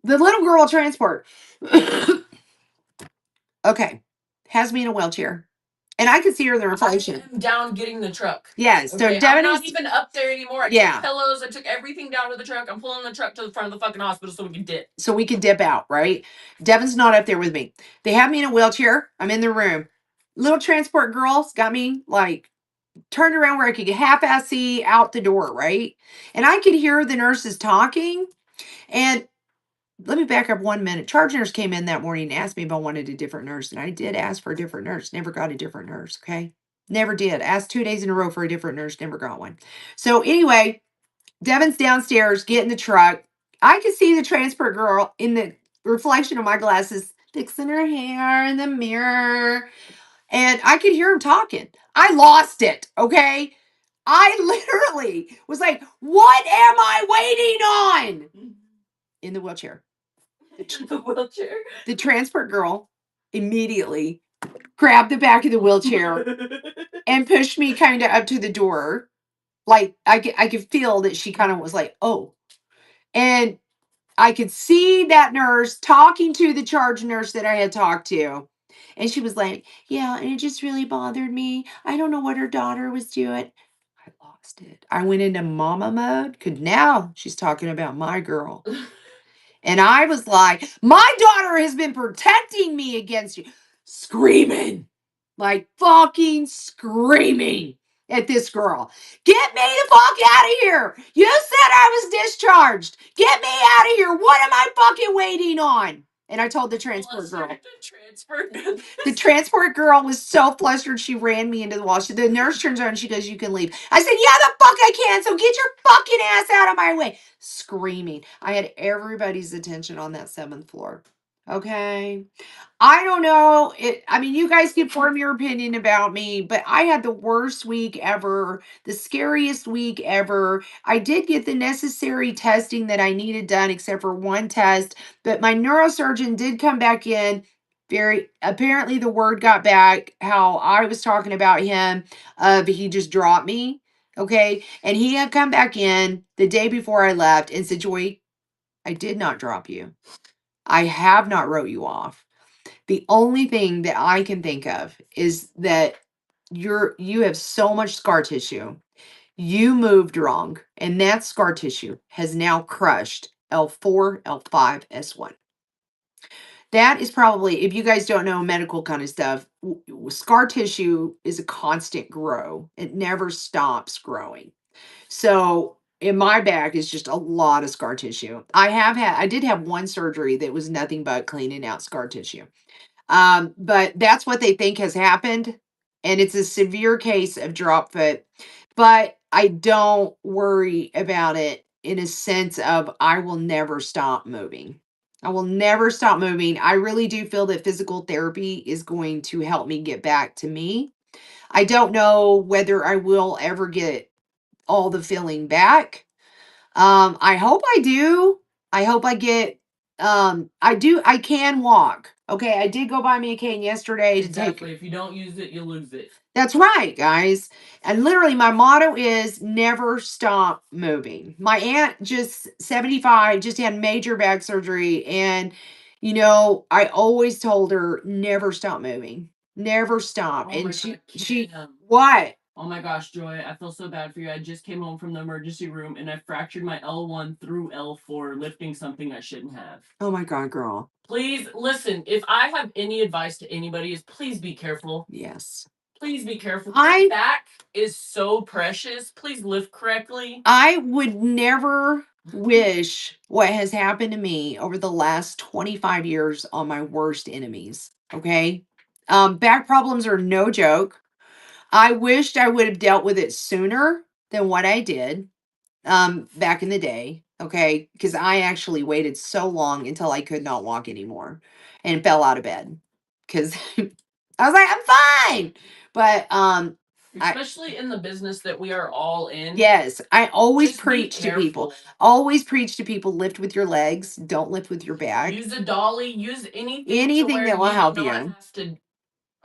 The little girl transport. Okay. Has me in a wheelchair. And I could see her in the reflection. I'm down getting the truck. Yes. So Okay, Devin I'm not is even up there anymore. I Yeah. took pillows. I took everything down to the truck. I'm pulling the truck to the front of the fucking hospital so we can dip. so we can dip out, right? Devin's not up there with me. They have me in a wheelchair. I'm in the room. Little transport girls got me like turned around where I could get half-ass see out the door, right? And I could hear the nurses talking. And let me back up 1 minute. Charge nurse came in that morning and asked me if I wanted a different nurse. And I did ask for a different nurse. Never got a different nurse. Okay. Never did. Asked 2 days in a row for a different nurse. Never got one. So anyway, Devin's downstairs getting the truck. I could see the transport girl in the reflection of my glasses fixing her hair in the mirror. And I could hear him talking. I lost it. Okay. I literally was like, what am I waiting on? In the wheelchair. In the wheelchair. The transport girl immediately grabbed the back of the wheelchair and pushed me kind of up to the door. Like I could feel that she kind of was like, oh. And I could see that nurse talking to the charge nurse that I had talked to. And she was like, yeah, and it just really bothered me. I don't know what her daughter was doing. I lost it. I went into mama mode because now she's talking about my girl. And I was like, my daughter has been protecting me against you. Screaming. Like fucking screaming at this girl. Get me the fuck out of here. You said I was discharged. Get me out of here. What am I fucking waiting on? And I told the transport girl. The transport girl was so flustered she ran me into the wall. The nurse turns around and she goes, you can leave. I said, yeah, the fuck I can. So get your fucking ass out of my way. Screaming. I had everybody's attention on that 7th floor. Okay. I don't know. I mean, you guys can form your opinion about me, but I had the worst week ever, the scariest week ever. I did get the necessary testing that I needed done, except for one test, but my neurosurgeon did come back in. Very apparently, the word got back how I was talking about him. He just dropped me. Okay. And he had come back in the day before I left and said, Joy, I did not drop you. I have not wrote you off. The only thing that I can think of is that you have so much scar tissue. You moved wrong, and that scar tissue has now crushed L4, L5, S1. That is probably, if you guys don't know medical kind of stuff, scar tissue is a constant grow. It never stops growing. So in my back is just a lot of scar tissue. I did have one surgery that was nothing but cleaning out scar tissue. But that's what they think has happened. And it's a severe case of drop foot. But I don't worry about it in a sense of I will never stop moving. I will never stop moving. I really do feel that physical therapy is going to help me get back to me. I don't know whether I will ever get all the feeling back. I hope I do. I hope I get I can walk. Okay, I did go buy me a cane yesterday to Exactly. take. If you don't use it, you lose it. That's right, guys. And literally my motto is never stop moving. My aunt just 75 just had major back surgery and I always told her never stop moving. Never stop. Oh my And God, she Kim. what? Oh my gosh, Joy, I feel so bad for you. I just came home from the emergency room and I fractured my L1 through L4 lifting something I shouldn't have. Oh my God, girl. Please listen, if I have any advice to anybody is please be careful. Yes. Please be careful. Your back is so precious. Please lift correctly. I would never wish what has happened to me over the last 25 years on my worst enemies. Okay. Back problems are no joke. I wished I would have dealt with it sooner than what I did back in the day. Okay. Because I actually waited so long until I could not walk anymore and fell out of bed. Because I was like, I'm fine. But especially in the business that we are all in. Yes, I always Just be preach to people. careful. Always preach to people, lift with your legs, don't lift with your back. Use a dolly. Use anything. to Anything where that will you help do not you. have to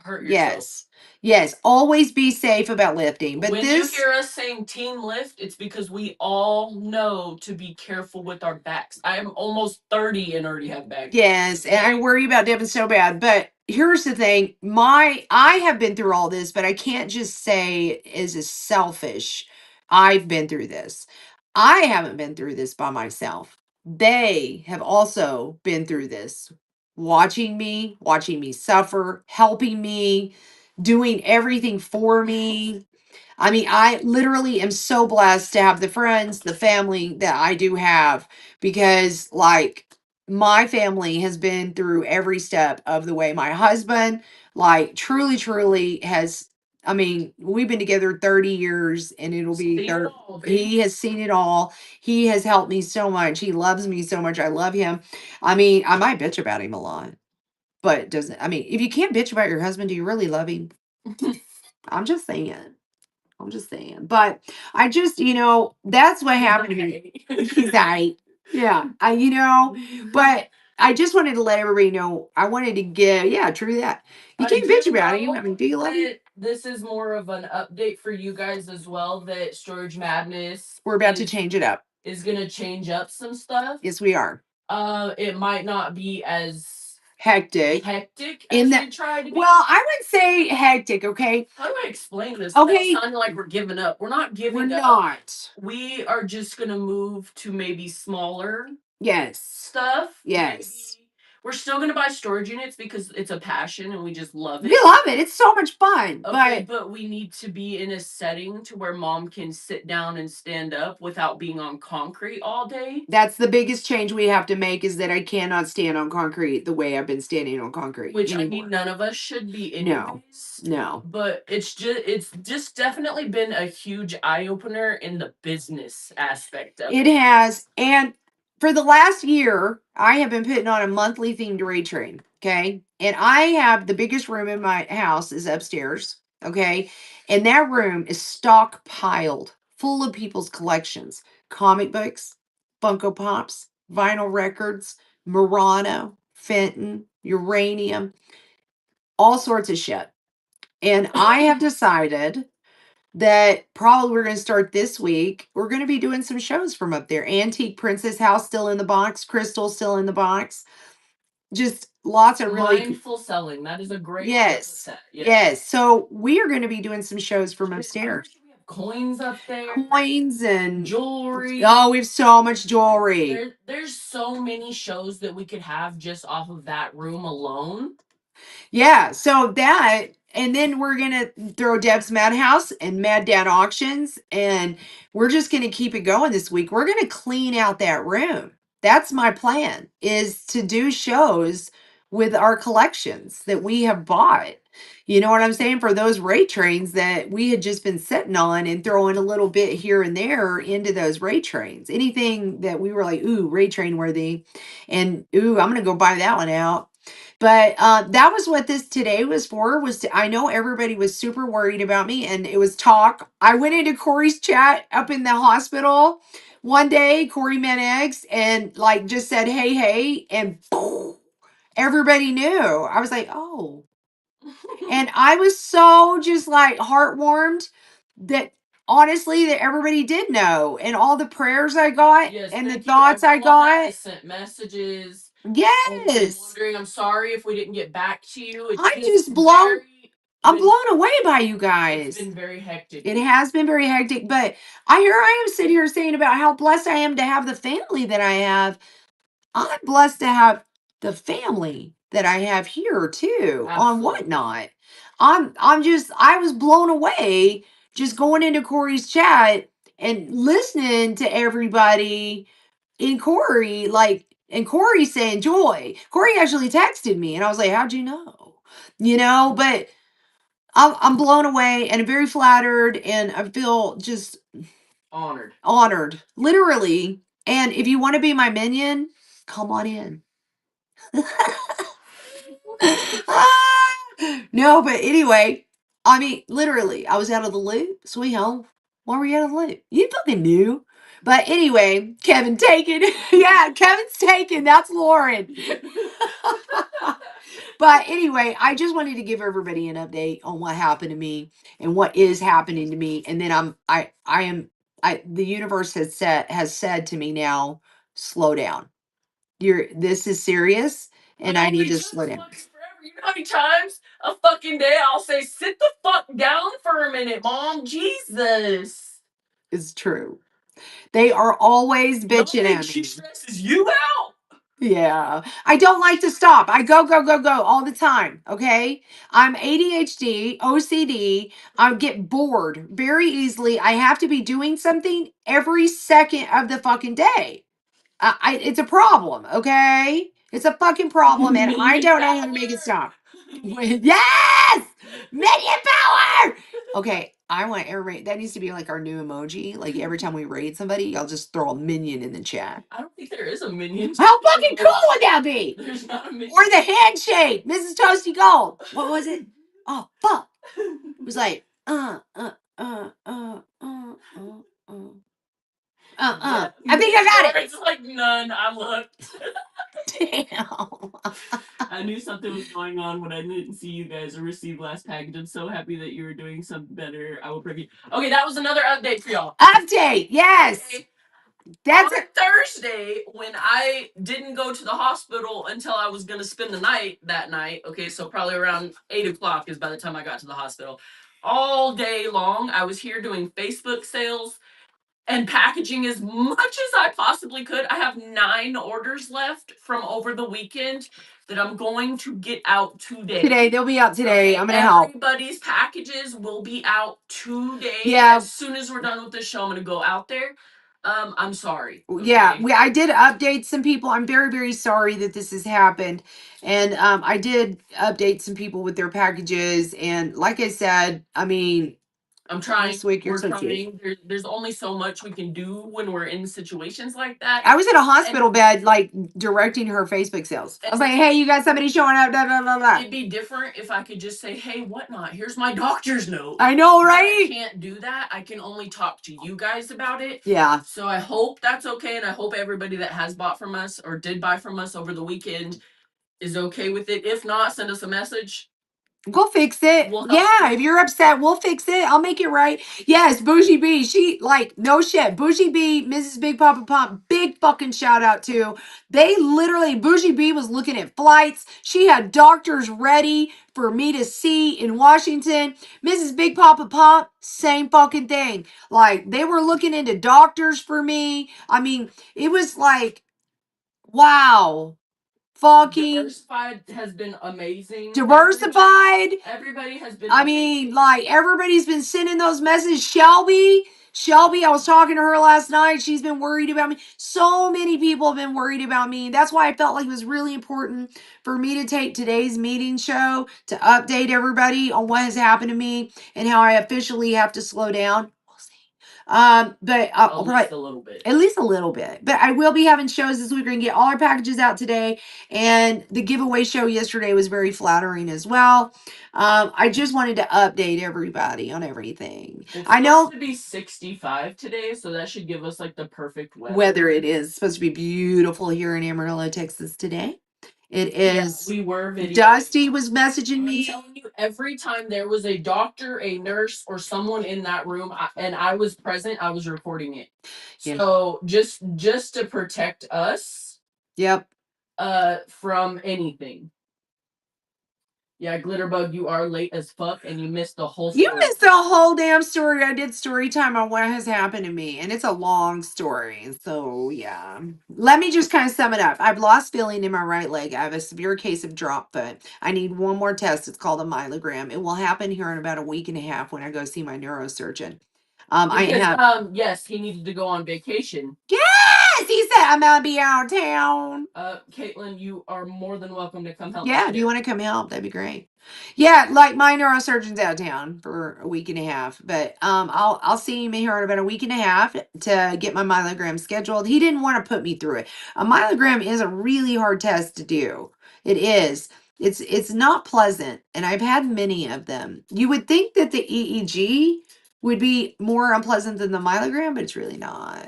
hurt yourself. Yes. Yes, always be safe about lifting. But When this you hear us saying team lift, it's because we all know to be careful with our backs. I am almost 30 and already have back. Yes, and I worry about Devin so bad. But here's the thing: I have been through all this, but I can't just say as a selfish. I've been through this. I haven't been through this by myself. They have also been through this, watching me suffer, helping me, doing everything for me. I mean, I literally am so blessed to have the friends, the family that I do have because, like, my family has been through every step of the way. My husband, like, truly has. I mean, we've been together 30 years and it'll be Seen it 30. all, baby. He has seen it all. He has helped me so much. He loves me so much. I love him. I mean, I might bitch about him a lot, but it doesn't, I mean, if you can't bitch about your husband, do you really love him? I'm just saying. I'm just saying. But I just, that's what happened to me. He's right. Yeah. But I just wanted to let everybody know. I wanted to give, yeah, true that. You I can't do bitch about him. I know mean, do you love him? that this is more of an update for you guys as well. That Storage Madness We're about to change it up. is gonna change up some stuff. Yes, we are. It might not be as Hectic. hectic In as that- we try to be. Well, I would say hectic, okay? How do I explain this? Okay. It's sounding like we're giving up. We're not giving We're up. not. We are just gonna move to maybe smaller Yes. stuff. Yes. Maybe. We're still gonna buy storage units because it's a passion and we just love it. We love it. It's so much fun. Okay, but we need to be in a setting to where mom can sit down and stand up without being on concrete all day. That's the biggest change we have to make is that I cannot stand on concrete the way I've been standing on concrete. Which I anymore. mean none of us should be No. anyways. No. But it's just definitely been a huge eye opener in the business aspect of It has. And for the last year, I have been putting on a monthly themed raid train. Okay. And I have the biggest room in my house is upstairs. Okay. And that room is stockpiled full of people's collections, comic books, Funko Pops, vinyl records, Murano, Fenton, uranium, all sorts of shit. And I have decided that probably we're going to start this week. We're going to be doing some shows from up there. Antique Princess House still in the box, Crystal still in the box. Just lots of really mindful selling. That is a great yes. mindset. Yes. So we are going to be doing some shows from upstairs. We have coins up there. Coins and Jewelry. Oh, we have so much jewelry. There's so many shows that we could have just off of that room alone. Yeah, so that, and then we're gonna throw Deb's Madhouse and Mad Dad Auctions, and we're just gonna keep it going this week. We're gonna clean out that room. That's my plan, is to do shows with our collections that we have bought. You know what I'm saying? For those rate trains that we had just been sitting on and throwing a little bit here and there into those rate trains. Anything that we were like, ooh, rate train worthy, and ooh, I'm gonna go buy that one out. But that was what this today was for. I know everybody was super worried about me, and it was talk. I went into Corey's chat up in the hospital one day, Corey Menex, and like just said, hey, and everybody knew. I was like, oh. And I was so just like heartwarmed that honestly that everybody did know, and all the prayers I got and the thoughts I got. Sent messages. Yes. Wondering, I'm sorry if we didn't get back to you. I'm just blown. I'm blown away by you guys. It's been very hectic. It has been very hectic, but I am sitting here saying about how blessed I am to have the family that I have. I'm blessed to have the family that I have here too on Whatnot. I was blown away just going into Corey's chat and listening to everybody in Corey, and Corey saying joy. Corey actually texted me and I was like, how'd you know? But I'm blown away and very flattered, and I feel just honored, literally. And if you want to be my minion, come on in. No, but anyway, I mean, literally, I was out of the loop. Sweet home. Why were you out of the loop? You fucking knew. But anyway, Kevin taken. Yeah, Kevin's taken. That's Lauren. But anyway, I just wanted to give everybody an update on what happened to me and what is happening to me. And then the universe has said to me now, slow down. This is serious and I need Only to took slow down. fucking forever. You know how many times a fucking day I'll say, sit the fuck down for a minute, Mom. Jesus. It's true. They are always The only bitching thing at she me. stresses you out. Yeah. I don't like to stop. I go, go, go, go all the time. Okay. I'm ADHD, OCD. I get bored very easily. I have to be doing something every second of the fucking day. It's a problem. Okay. It's a fucking problem. And I Minion don't know how to make it power. stop. Yes! Minion power! Okay. I want everybody, that needs to be like our new emoji. Like every time we raid somebody, I'll just throw a minion in the chat. I don't think there is a minion. How fucking cool would that be? There's not a minion. Or the handshake, Mrs. Toasty Gold. What was it? Oh fuck! It was like I think I got it. It's like none. I looked. Damn. I knew something was going on when I didn't see you guys or receive last package. I'm so happy that you were doing something better. I will preview. Okay, that was another update for y'all. Update. Yes. Okay. That's On Thursday, when I didn't go to the hospital until I was gonna spend the night that night. Okay, so probably around 8 o'clock is by the time I got to the hospital. All day long, I was here doing Facebook sales and packaging as much as I possibly could. I have 9 orders left from over the weekend that I'm going to get out today. today. They'll be out today. Okay, I'm gonna help. Everybody's packages will be out today. Yeah. As soon as we're done with this show, I'm gonna go out there. I'm sorry. Yeah, okay? I did update some people. I'm very, very sorry that this has happened. And I did update some people with their packages. And like I said, I mean, I'm trying. this week you're We're so cute. trying. There's only so much we can do when we're in situations like that. I was in a hospital bed, like directing her Facebook sales. I was like, hey, you got somebody showing up, blah, blah, blah, blah. It'd be different if I could just say, hey, whatnot, here's my doctor's note. I know, But right? I can't do that. I can only talk to you guys about it. Yeah. So I hope that's okay, and I hope everybody that has bought from us or did buy from us over the weekend is okay with it. If not, send us a message. We'll fix it. We'll help Yeah, you. if you're upset, we'll fix it. I'll make it right. Yes, Bougie B. She like no shit. Bougie B, Mrs. Big Papa Pump, big fucking shout out to. They literally Bougie B was looking at flights. She had doctors ready for me to see in Washington. Mrs. Big Papa Pump, same fucking thing. Like they were looking into doctors for me. I mean, it was like, wow. Fucking Diversified has been amazing. diversified. Everybody has been. I mean, like everybody's been sending those messages. Shelby, I was talking to her last night. She's been worried about me. So many people have been worried about me. That's why I felt like it was really important for me to take today's meeting show to update everybody on what has happened to me and how I officially have to slow down. We'll see. But I'll at least a little bit. At least a little bit. But I will be having shows this week. We're going to get all our packages out today. And the giveaway show yesterday was very flattering as well. I just wanted to update everybody on everything. It's I know supposed to be 65 today, so that should give us like the perfect weather. weather it is supposed to be beautiful here in Amarillo, Texas today. It is. Yeah, we were videoing. Dusty was messaging I'm me. telling you, every time there was a doctor, a nurse, or someone in that room, and I was present, I was recording it. Yeah. So just to protect us. Yep. From anything. Yeah, Glitterbug, you are late as fuck, and you missed the whole story. You missed the whole damn story. I did story time on what has happened to me, and it's a long story. So, yeah. Let me just kind of sum it up. I've lost feeling in my right leg. I have a severe case of drop foot. I need one more test. It's called a myelogram. It will happen here in about a week and a half when I go see my neurosurgeon. Yes, he needed to go on vacation. Yes, he said I'm gonna be out of town. Caitlin, you are more than welcome to come help. Yeah, if you want to come help, that'd be great. Yeah, like my neurosurgeon's out of town for a week and a half, but I'll see him here in about a week and a half to get my myelogram scheduled. He didn't want to put me through it. A myelogram is a really hard test to do. It is. It's not pleasant, and I've had many of them. You would think that the EEG would be more unpleasant than the myelogram, but it's really not.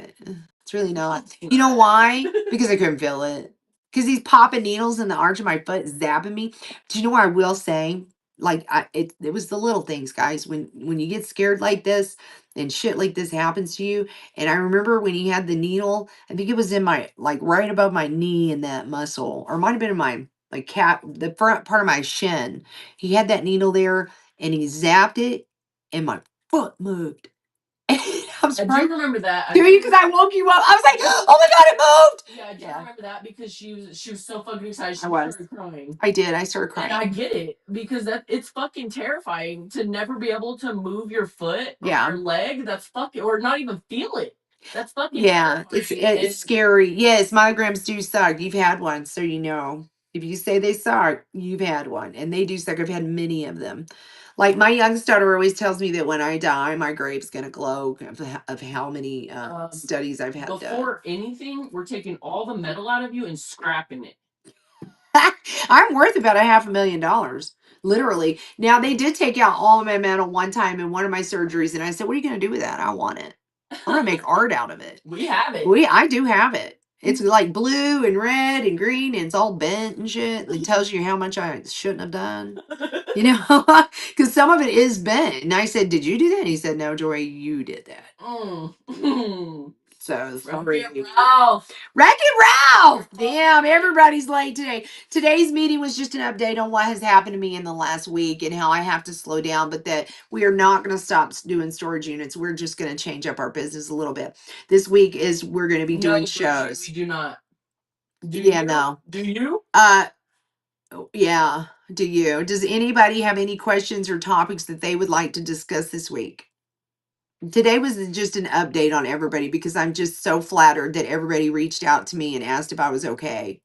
It's really not. You know why? Because I couldn't feel it. Because he's popping needles in the arch of my foot, zapping me. Do you know what I will say? Like it was the little things, guys. When you get scared like this and shit like this happens to you. And I remember when he had the needle, I think it was in my like right above my knee in that muscle, or it might have been in my cat, the front part of my shin. He had that needle there and he zapped it and my foot moved. And I was I do right. remember that. Do you? Because I woke you up. I was like, oh my God, it moved. Yeah, I do Yeah. remember that because she was so fucking excited. She I was. started crying. I did. I started And crying. I get it because it's fucking terrifying to never be able to move your foot or Yeah. your leg. That's fucking, or not even feel it. That's fucking Yeah, terrifying. it's And scary. Yes, monograms do suck. You've had one, so you know. If you say they suck, you've had one, and they do suck. I've had many of them. Like my youngest daughter always tells me that when I die, my grave's gonna glow of how many studies I've had done. before anything, we're taking all the metal out of you and scrapping it. I'm worth about $500,000, literally. Now they did take out all of my metal one time in one of my surgeries, and I said, "What are you gonna do with that? I want it. I'm gonna make art out of it." We have it. I do have it. It's like blue and red and green, and it's all bent and shit. It tells you how much I shouldn't have done, you know, because some of it is bent. And I said, "Did you do that?" And he said, "No, Joy, you did that." So sorry. Wreck-It Ralph. Wreck-It Ralph! Damn, everybody's late today. Today's meeting was just an update on what has happened to me in the last week and how I have to slow down, but that we are not going to stop doing storage units. We're just going to change up our business a little bit. This week is we're going to be doing shows. We do not. Do Yeah, you? no. Do you? Yeah. Do you? Does anybody have any questions or topics that they would like to discuss this week? Today was just an update on everybody because I'm just so flattered that everybody reached out to me and asked if I was okay.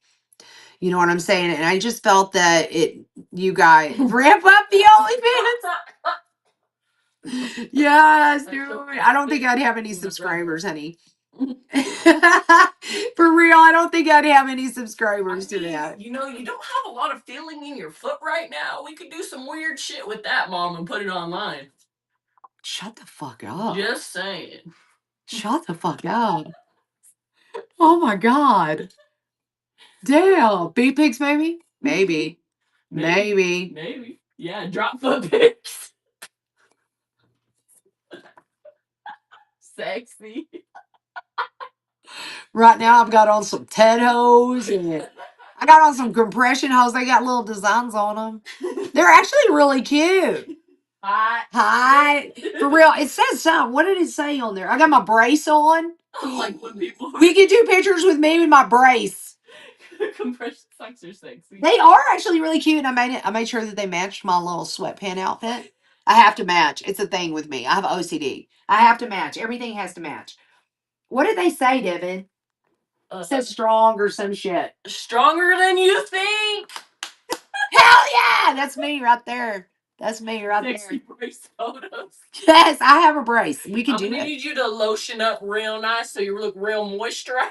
You know what I'm saying? And I just felt that you guys ramp up the OnlyFans. Yes, dude. I don't think I'd have any subscribers, honey. For real, I don't think I'd have any subscribers to that. You know, you don't have a lot of feeling in your foot right now. We could do some weird shit with that, Mom, and put it online. Shut the fuck up. Just saying. Shut the fuck up. Oh my God. Damn. Beat pics, maybe? Maybe. Maybe. Yeah, drop foot pics. Sexy. Right now, I've got on some Ted hose and I got on some compression hose. They got little designs on them. They're actually really cute. Hi. For real. It says something. What did it say on there? I got my brace on. Like when people. We can do pictures with me with my brace. Compression socks are sexy. They are actually really cute. And I made sure that they matched my little sweatpant outfit. I have to match. It's a thing with me. I have OCD. I have to match. Everything has to match. What did they say, Devin? It says strong or some shit. Stronger than you think. Hell yeah! That's me right there. That's me right Sexy there. brace photos. Yes, I have a brace. We can I'm do gonna it. need you to lotion up real nice so you look real moisturized.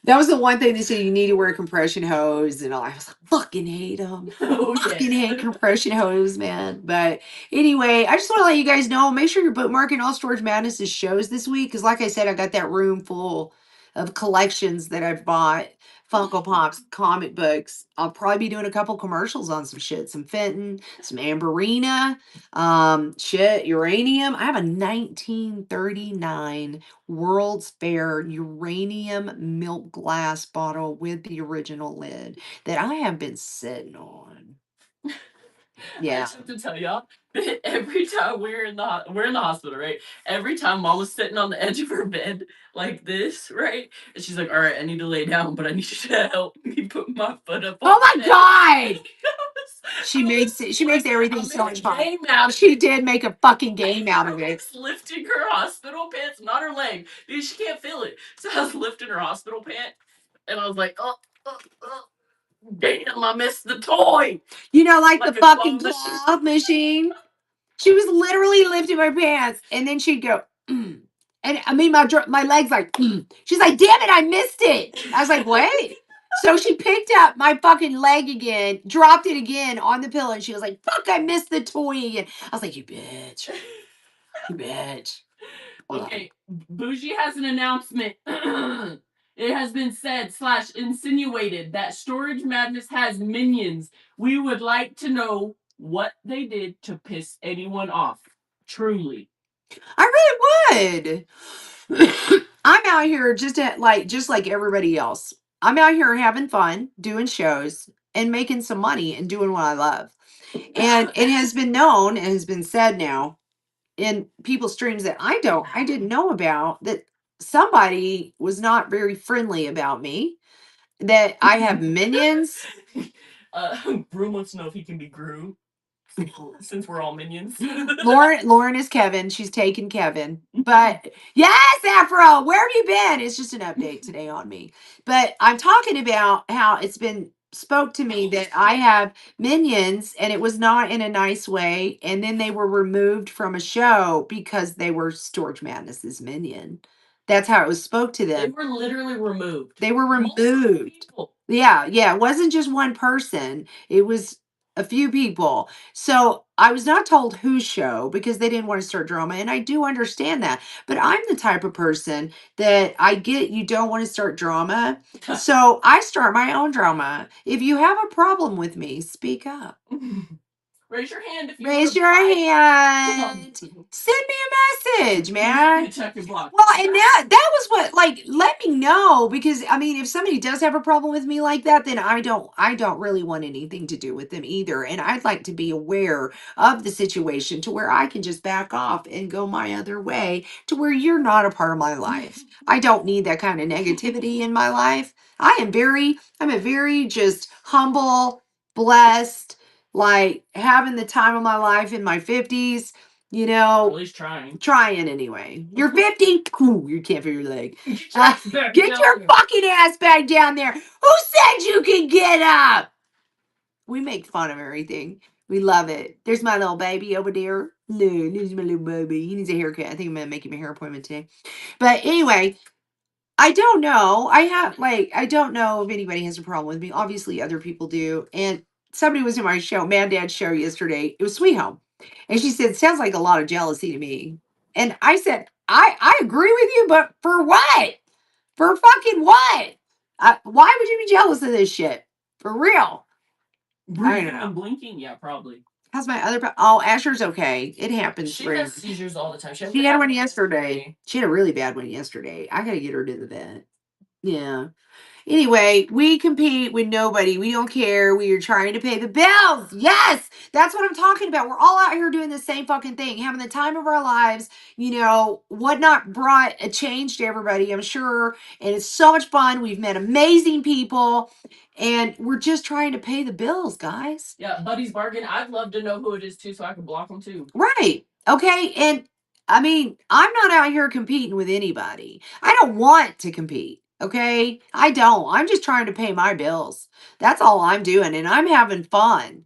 That was the one thing they said you need to wear compression hose and all. I was like, fucking hate them. Fucking hate compression hose, man. But anyway, I just want to let you guys know, make sure you're bookmarking All Storage Madness' shows this week. Because like I said, I got that room full of collections that I've bought. Funko Pops, comic books. I'll probably be doing a couple commercials on some shit. Some Fenton, some Amberina, shit, uranium. I have a 1939 World's Fair uranium milk glass bottle with the original lid that I have been sitting on. Yeah. I just have to tell y'all, every time we're in the hospital, right? Every time Mom was sitting on the edge of her bed like this, right? And she's like, "All right, I need to lay down, but I need you to help me put my foot up." Oh my God! She I makes everything I so made much a fun. game out of She it. did make a fucking game out of I it. was lifting her hospital pants, not her leg, because she can't feel it. So I was lifting her hospital pant, and I was like, "Oh, damn! I missed the toy." You know, like Like the a fucking claw machine. cloth machine. She was literally lifting my pants, and then she'd go, mm. And I mean, my legs like, mm. She's like, damn it, I missed it. I was like, what? So she picked up my fucking leg again, dropped it again on the pillow, and she was like, "Fuck, I missed the toy again." I was like, "You bitch, you bitch." Hold on. Okay, Bougie has an announcement. It has been said / insinuated that Storage Madness has minions. We would like to know what they did to piss anyone off. Truly. I really would. I'm out here just like everybody else. I'm out here having fun, doing shows, and making some money and doing what I love. And it has been known and has been said now in people's streams that I didn't know about, that somebody was not very friendly about me, that I have minions. Broom wants to know if he can be Gru, since we're all minions. Lauren is Kevin. She's taking Kevin. But yes, Afro, where have you been? It's just an update today on me. But I'm talking about how it's been spoke to me that I have minions, and it was not in a nice way. And then they were removed from a show because they were Storage Madness's minion. That's how it was spoke to They them. were literally removed. They were Multiple removed. people. Yeah, it wasn't just one person. It was a few people. So I was not told whose show because they didn't want to start drama. And I do understand that. But I'm the type of person that I get you don't want to start drama. So I start my own drama. If you have a problem with me, speak up. Raise your hand if you Raise wanna your fight. hand. Send me a message, man. Check your block. Well, and that was what, like, let me know, because I mean, if somebody does have a problem with me like that, then I don't really want anything to do with them either. And I'd like to be aware of the situation to where I can just back off and go my other way to where you're not a part of my life. I don't need that kind of negativity in my life. I'm a very just humble, blessed, like having the time of my life in my 50s, you At know, least trying. trying anyway. You're 50? Ooh, you can't feel your leg. Get your ass back Get down your there. fucking ass back down there. Who said you can get up? We make fun of everything. We love it. There's my little baby over there. No, there's my little baby. He needs a haircut. I think I'm gonna make him a hair appointment today. But anyway, I don't know. I don't know if anybody has a problem with me. Obviously, other people do. And somebody was in my show, Mad Dad's show yesterday. It was Sweet Home. And she said, sounds like a lot of jealousy to me. And I said, I agree with you, but for what? For fucking what? Why would you be jealous of this shit? For real. I don't know. And blinking? Yeah, probably. How's my other? Oh, Asher's okay. It happens. She for has him. seizures all the time. She had one yesterday. She had a really bad one yesterday. I gotta get her to the vet. Yeah. Anyway, we compete with nobody. We don't care. We are trying to pay the bills. Yes, that's what I'm talking about. We're all out here doing the same fucking thing, having the time of our lives. You know, Whatnot brought a change to everybody, I'm sure. And it's so much fun. We've met amazing people. And we're just trying to pay the bills, guys. Yeah, Buddy's Bargain. I'd love to know who it is too, so I can block them too. Right. Okay. And I mean, I'm not out here competing with anybody. I don't want to compete. Okay. I don't. I'm just trying to pay my bills. That's all I'm doing. And I'm having fun,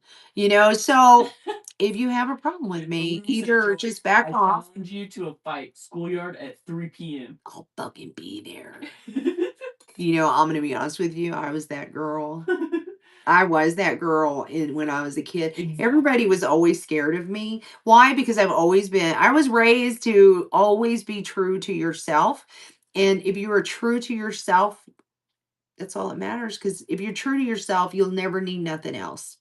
So if you have a problem with me, either just back off. Challenge you to a fight, schoolyard at 3 p.m. I'll fucking be there. I'm going to be honest with you. I was that girl. I was that girl when I was a kid. Everybody was always scared of me. Why? Because I was raised to always be true to yourself. And if you are true to yourself, that's all that matters. Because if you're true to yourself, you'll never need nothing else,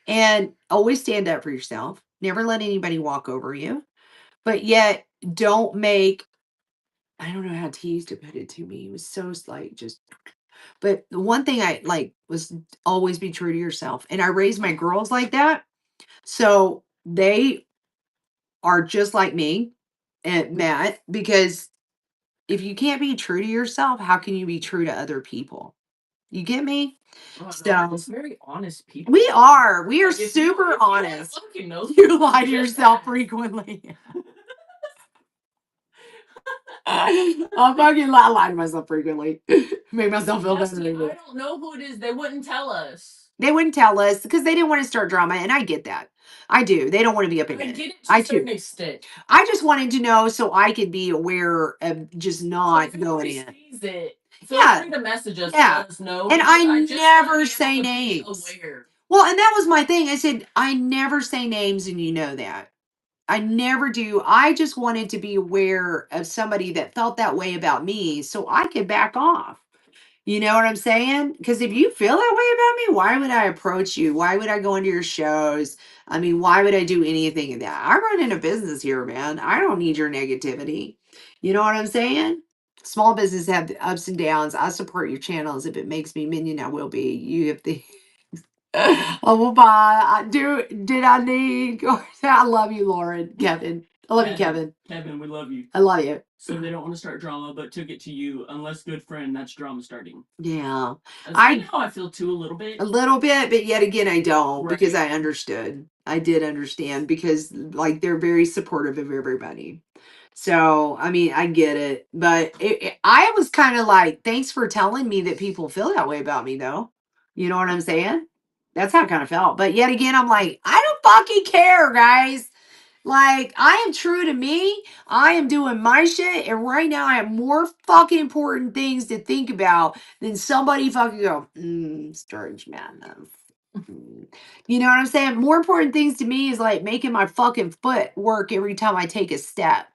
and always stand up for yourself. Never let anybody walk over you. But yet, don't make, I don't know how Tease to put it to me. It was so like just. But the one thing I like was always be true to yourself. And I raised my girls like that. So they are just like me and Matt, because if you can't be true to yourself, how can you be true to other people? You get me? Oh, So no, it's very honest people. we are Like, if super honest. fucking know You lie to yourself frequently. I'll fucking lie to myself frequently. Make myself feel Yes, better. I don't know who it is. They wouldn't tell us. They wouldn't tell us because they didn't want to start drama, and I get that. I do. They don't want to be up I in it. get it to I a certain do. extent. I just wanted to know so I could be aware of just So not if going anybody in. sees it, feel Yeah. free to message us Yeah. and let us know. And because I just never want you say to be names. aware. Well, and that was my thing. I said, I never say names, and you know that. I never do. I just wanted to be aware of somebody that felt that way about me so I could back off. You know what I'm saying? Because if you feel that way about me, why would I approach you? Why would I go into your shows? I mean, why would I do anything of that? I'm running a business here, man. I don't need your negativity. You know what I'm saying? Small business have the ups and downs. I support your channels. If it makes me minion, I will be. You have the oh well, bye. Did I need? I love you, Lauren, Kevin. I love you, Kevin. Kevin, we love you. I love you. So they don't want to start drama, but took it to you. Unless good friend, that's drama starting. Yeah, That's kind of how I feel too, a little bit. a little bit, but yet again, I don't because Right. I understood. I did understand because like they're very supportive of everybody. So I mean, I get it, but I was kind of like, thanks for telling me that people feel that way about me, though. You know what I'm saying? That's how I kind of felt. But yet again, I'm like, I don't fucking care, guys. Like, I am true to me. I am doing my shit. And right now, I have more fucking important things to think about than somebody fucking go, Strange Madness. You know what I'm saying? More important things to me is like making my fucking foot work every time I take a step.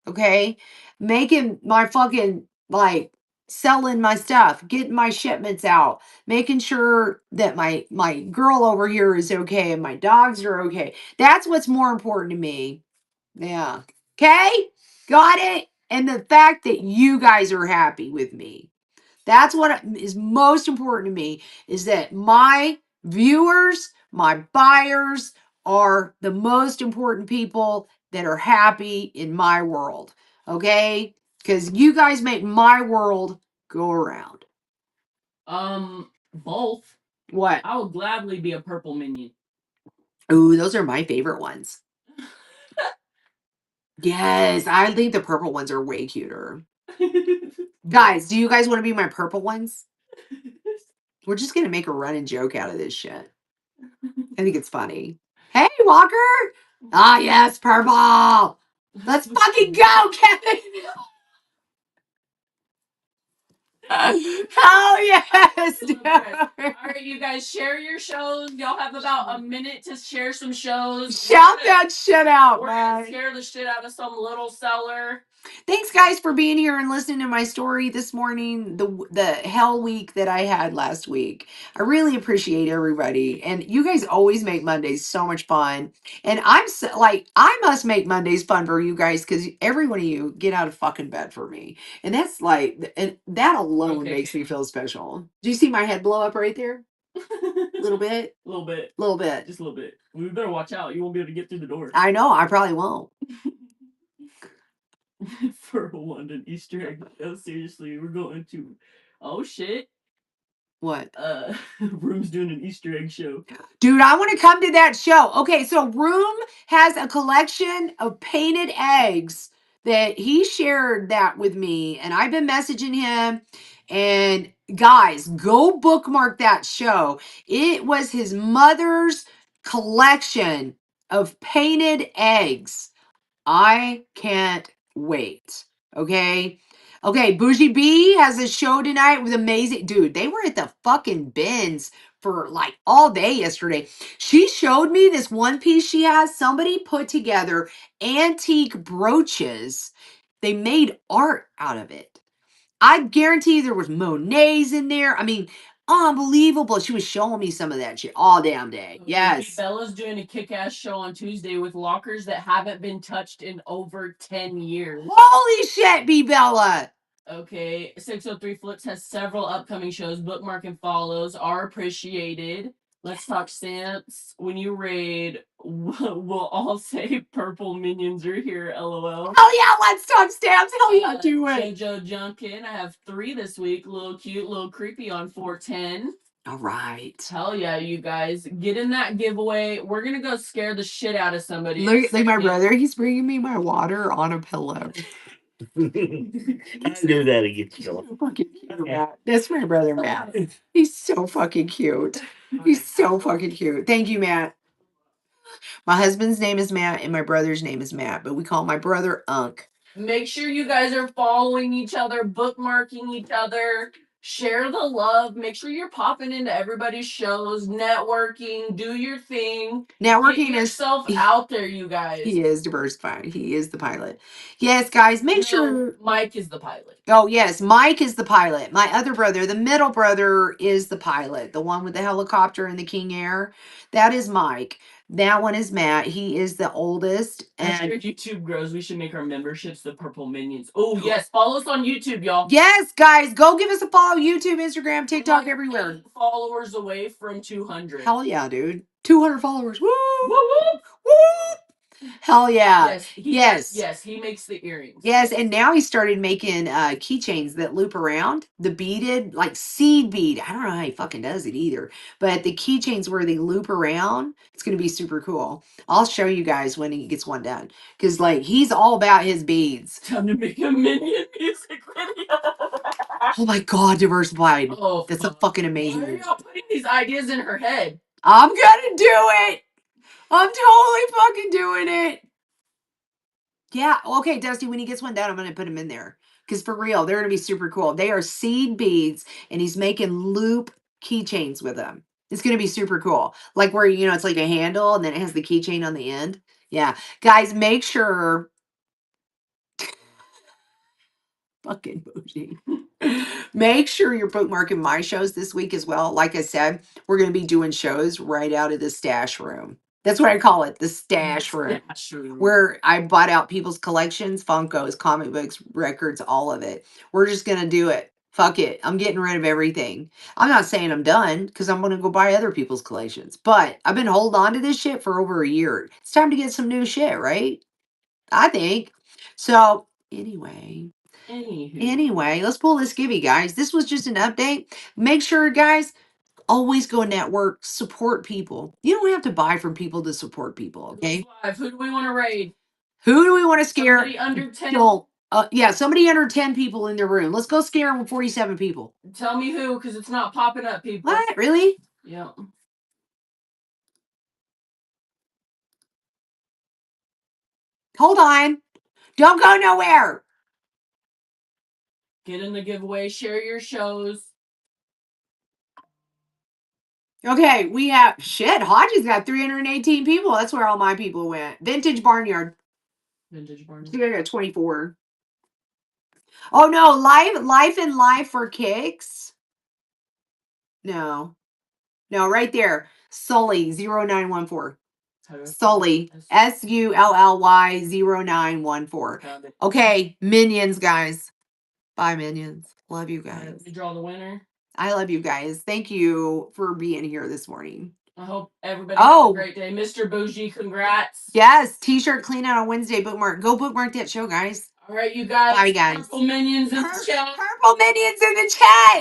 Okay? Making my fucking, like, selling my stuff, getting my shipments out, making sure that my girl over here is okay and my dogs are okay. That's what's more important to me. Yeah. Okay? Got it? And the fact that you guys are happy with me. That's what is most important to me is that my viewers, my buyers are the most important people that are happy in my world. Okay? Because you guys make my world go around. Both. What? I would gladly be a purple minion. Ooh, those are my favorite ones. Yes, I think the purple ones are way cuter. Guys, do you guys want to be my purple ones? We're just gonna make a running joke out of this shit. I think it's funny. Hey, Walker! Ah, yes, purple! Let's fucking go, Kevin! Oh, yes! All right, you guys, share your shows. Y'all have about a minute to share some shows. Shout that shit out, We're gonna man. scare the shit out of some little seller. Thanks, guys, for being here and listening to my story this morning. The hell week that I had last week. I really appreciate everybody, and you guys always make Mondays so much fun. And I'm so, like, I must make Mondays fun for you guys because every one of you get out of fucking bed for me, and that's like, and that alone makes me feel special. Do you see my head blow up right there? A little bit, A little bit, little bit, just a little bit. We better watch out. You won't be able to get through the door. I know. I probably won't. For London Easter egg. No, seriously, we're going to. Oh shit. What? Room's doing an Easter egg show. Dude, I want to come to that show. Okay, so Room has a collection of painted eggs that he shared that with me, and I've been messaging him. And guys, go bookmark that show. It was his mother's collection of painted eggs. I can't wait. Okay. Okay. Bougie B has a show tonight with amazing dude. They were at the fucking bins for like all day yesterday. She showed me this one piece she has. Somebody put together antique brooches. They made art out of it. I guarantee there was Monets in there. I mean, unbelievable. She was showing me some of that shit all damn day. Yes. Bella's doing a kick-ass show on Tuesday with lockers that haven't been touched in over 10 years. Holy shit, B Bella. Okay, 603 Flips has several upcoming shows. Bookmark and follows are appreciated. Let's talk stamps. When you raid, we'll all say purple minions are here, lol. Oh yeah, let's talk stamps. Hell yeah, do it. JoJo Junkin, I have 3 this week. Little cute, little creepy on 410. All right. Hell yeah, you guys. Get in that giveaway. We're gonna go scare the shit out of somebody. Look, like my brother, he's bringing me my water on a pillow. I knew that against you. Fucking cute, Matt. That's my brother, Matt. He's so fucking cute. He's so fucking cute. Thank you, Matt. My husband's name is Matt and my brother's name is Matt, but we call my brother Unc. Make sure you guys are following each other, bookmarking each other, share the love. Make sure you're popping into everybody's shows, networking, do your thing. Networking Get is yourself out there, you guys. he is diversified. He is the pilot. Yes, guys, make No, sure. Mike is the pilot. Oh, yes, Mike is the pilot. My other brother, the middle brother, is the pilot. The one with the helicopter and the King Air. That is Mike. That one is Matt. He is the oldest. As And your YouTube grows, we should make our memberships the Purple Minions. Oh, yes. Follow us on YouTube, y'all. yes, guys, go give us a follow. YouTube, Instagram, We're TikTok, like everywhere. 8 followers away from 200. Hell yeah, dude. 200 followers. Woo! Woo woo! Woo! Hell yeah. Yes, he makes the earrings. Yes, and now he started making keychains that loop around. The beaded, like seed bead. I don't know how he fucking does it either. But the keychains where they loop around, it's gonna be super cool. I'll show you guys when he gets one done. Cause like he's all about his beads. Time to make a Minion music video. Oh my god, diversified. Oh, That's a fuck. fucking Why are amazing. y'all putting these ideas in her head? I'm gonna do it. I'm totally fucking doing it. Yeah. Okay, Dusty, when he gets one down, I'm going to put him in there. Because for real, they're going to be super cool. They are seed beads, and he's making loop keychains with them. It's going to be super cool. Like where, it's like a handle, and then it has the keychain on the end. Yeah. Guys, make sure. Fucking bougie. Make sure you're bookmarking my shows this week as well. Like I said, we're going to be doing shows right out of the stash room. That's what I call it, the stash room. Stash room. Where I bought out people's collections, Funkos, comic books, records, all of it. We're just going to do it. Fuck it. I'm getting rid of everything. I'm not saying I'm done because I'm going to go buy other people's collections. But I've been holding on to this shit for over a year. It's time to get some new shit, right? I think. So, Anyway, let's pull this skivvy, guys. This was just an update. Make sure, guys, always go network, support people. You don't have to buy from people to support people, okay? Who do we want to raid? Who do we want to scare? Somebody under 10. Don't. Yeah, somebody under 10 people in their room. Let's go scare them with 47 people. Tell me who, because it's not popping up, people. What? Really? Yeah. Hold on. Don't go nowhere. Get in the giveaway. Share your shows. Okay, we have shit. Hodges got 318 people. That's where all my people went. Vintage Barnyard. Vintage Barnyard. I got 24. Oh no, life and life for kicks. No, right there. Sully 0914. Sully SULLY 0914. Okay, minions, guys. Bye, minions. Love you guys. We draw the winner. I love you guys. Thank you for being here this morning. I hope everybody has a great day. Mr. Bougie, congrats. Yes, t-shirt clean out on Wednesday. Bookmark. Go bookmark that show, guys. All right, you guys. Bye, guys. Purple Minions in the chat. Purple Minions in the chat.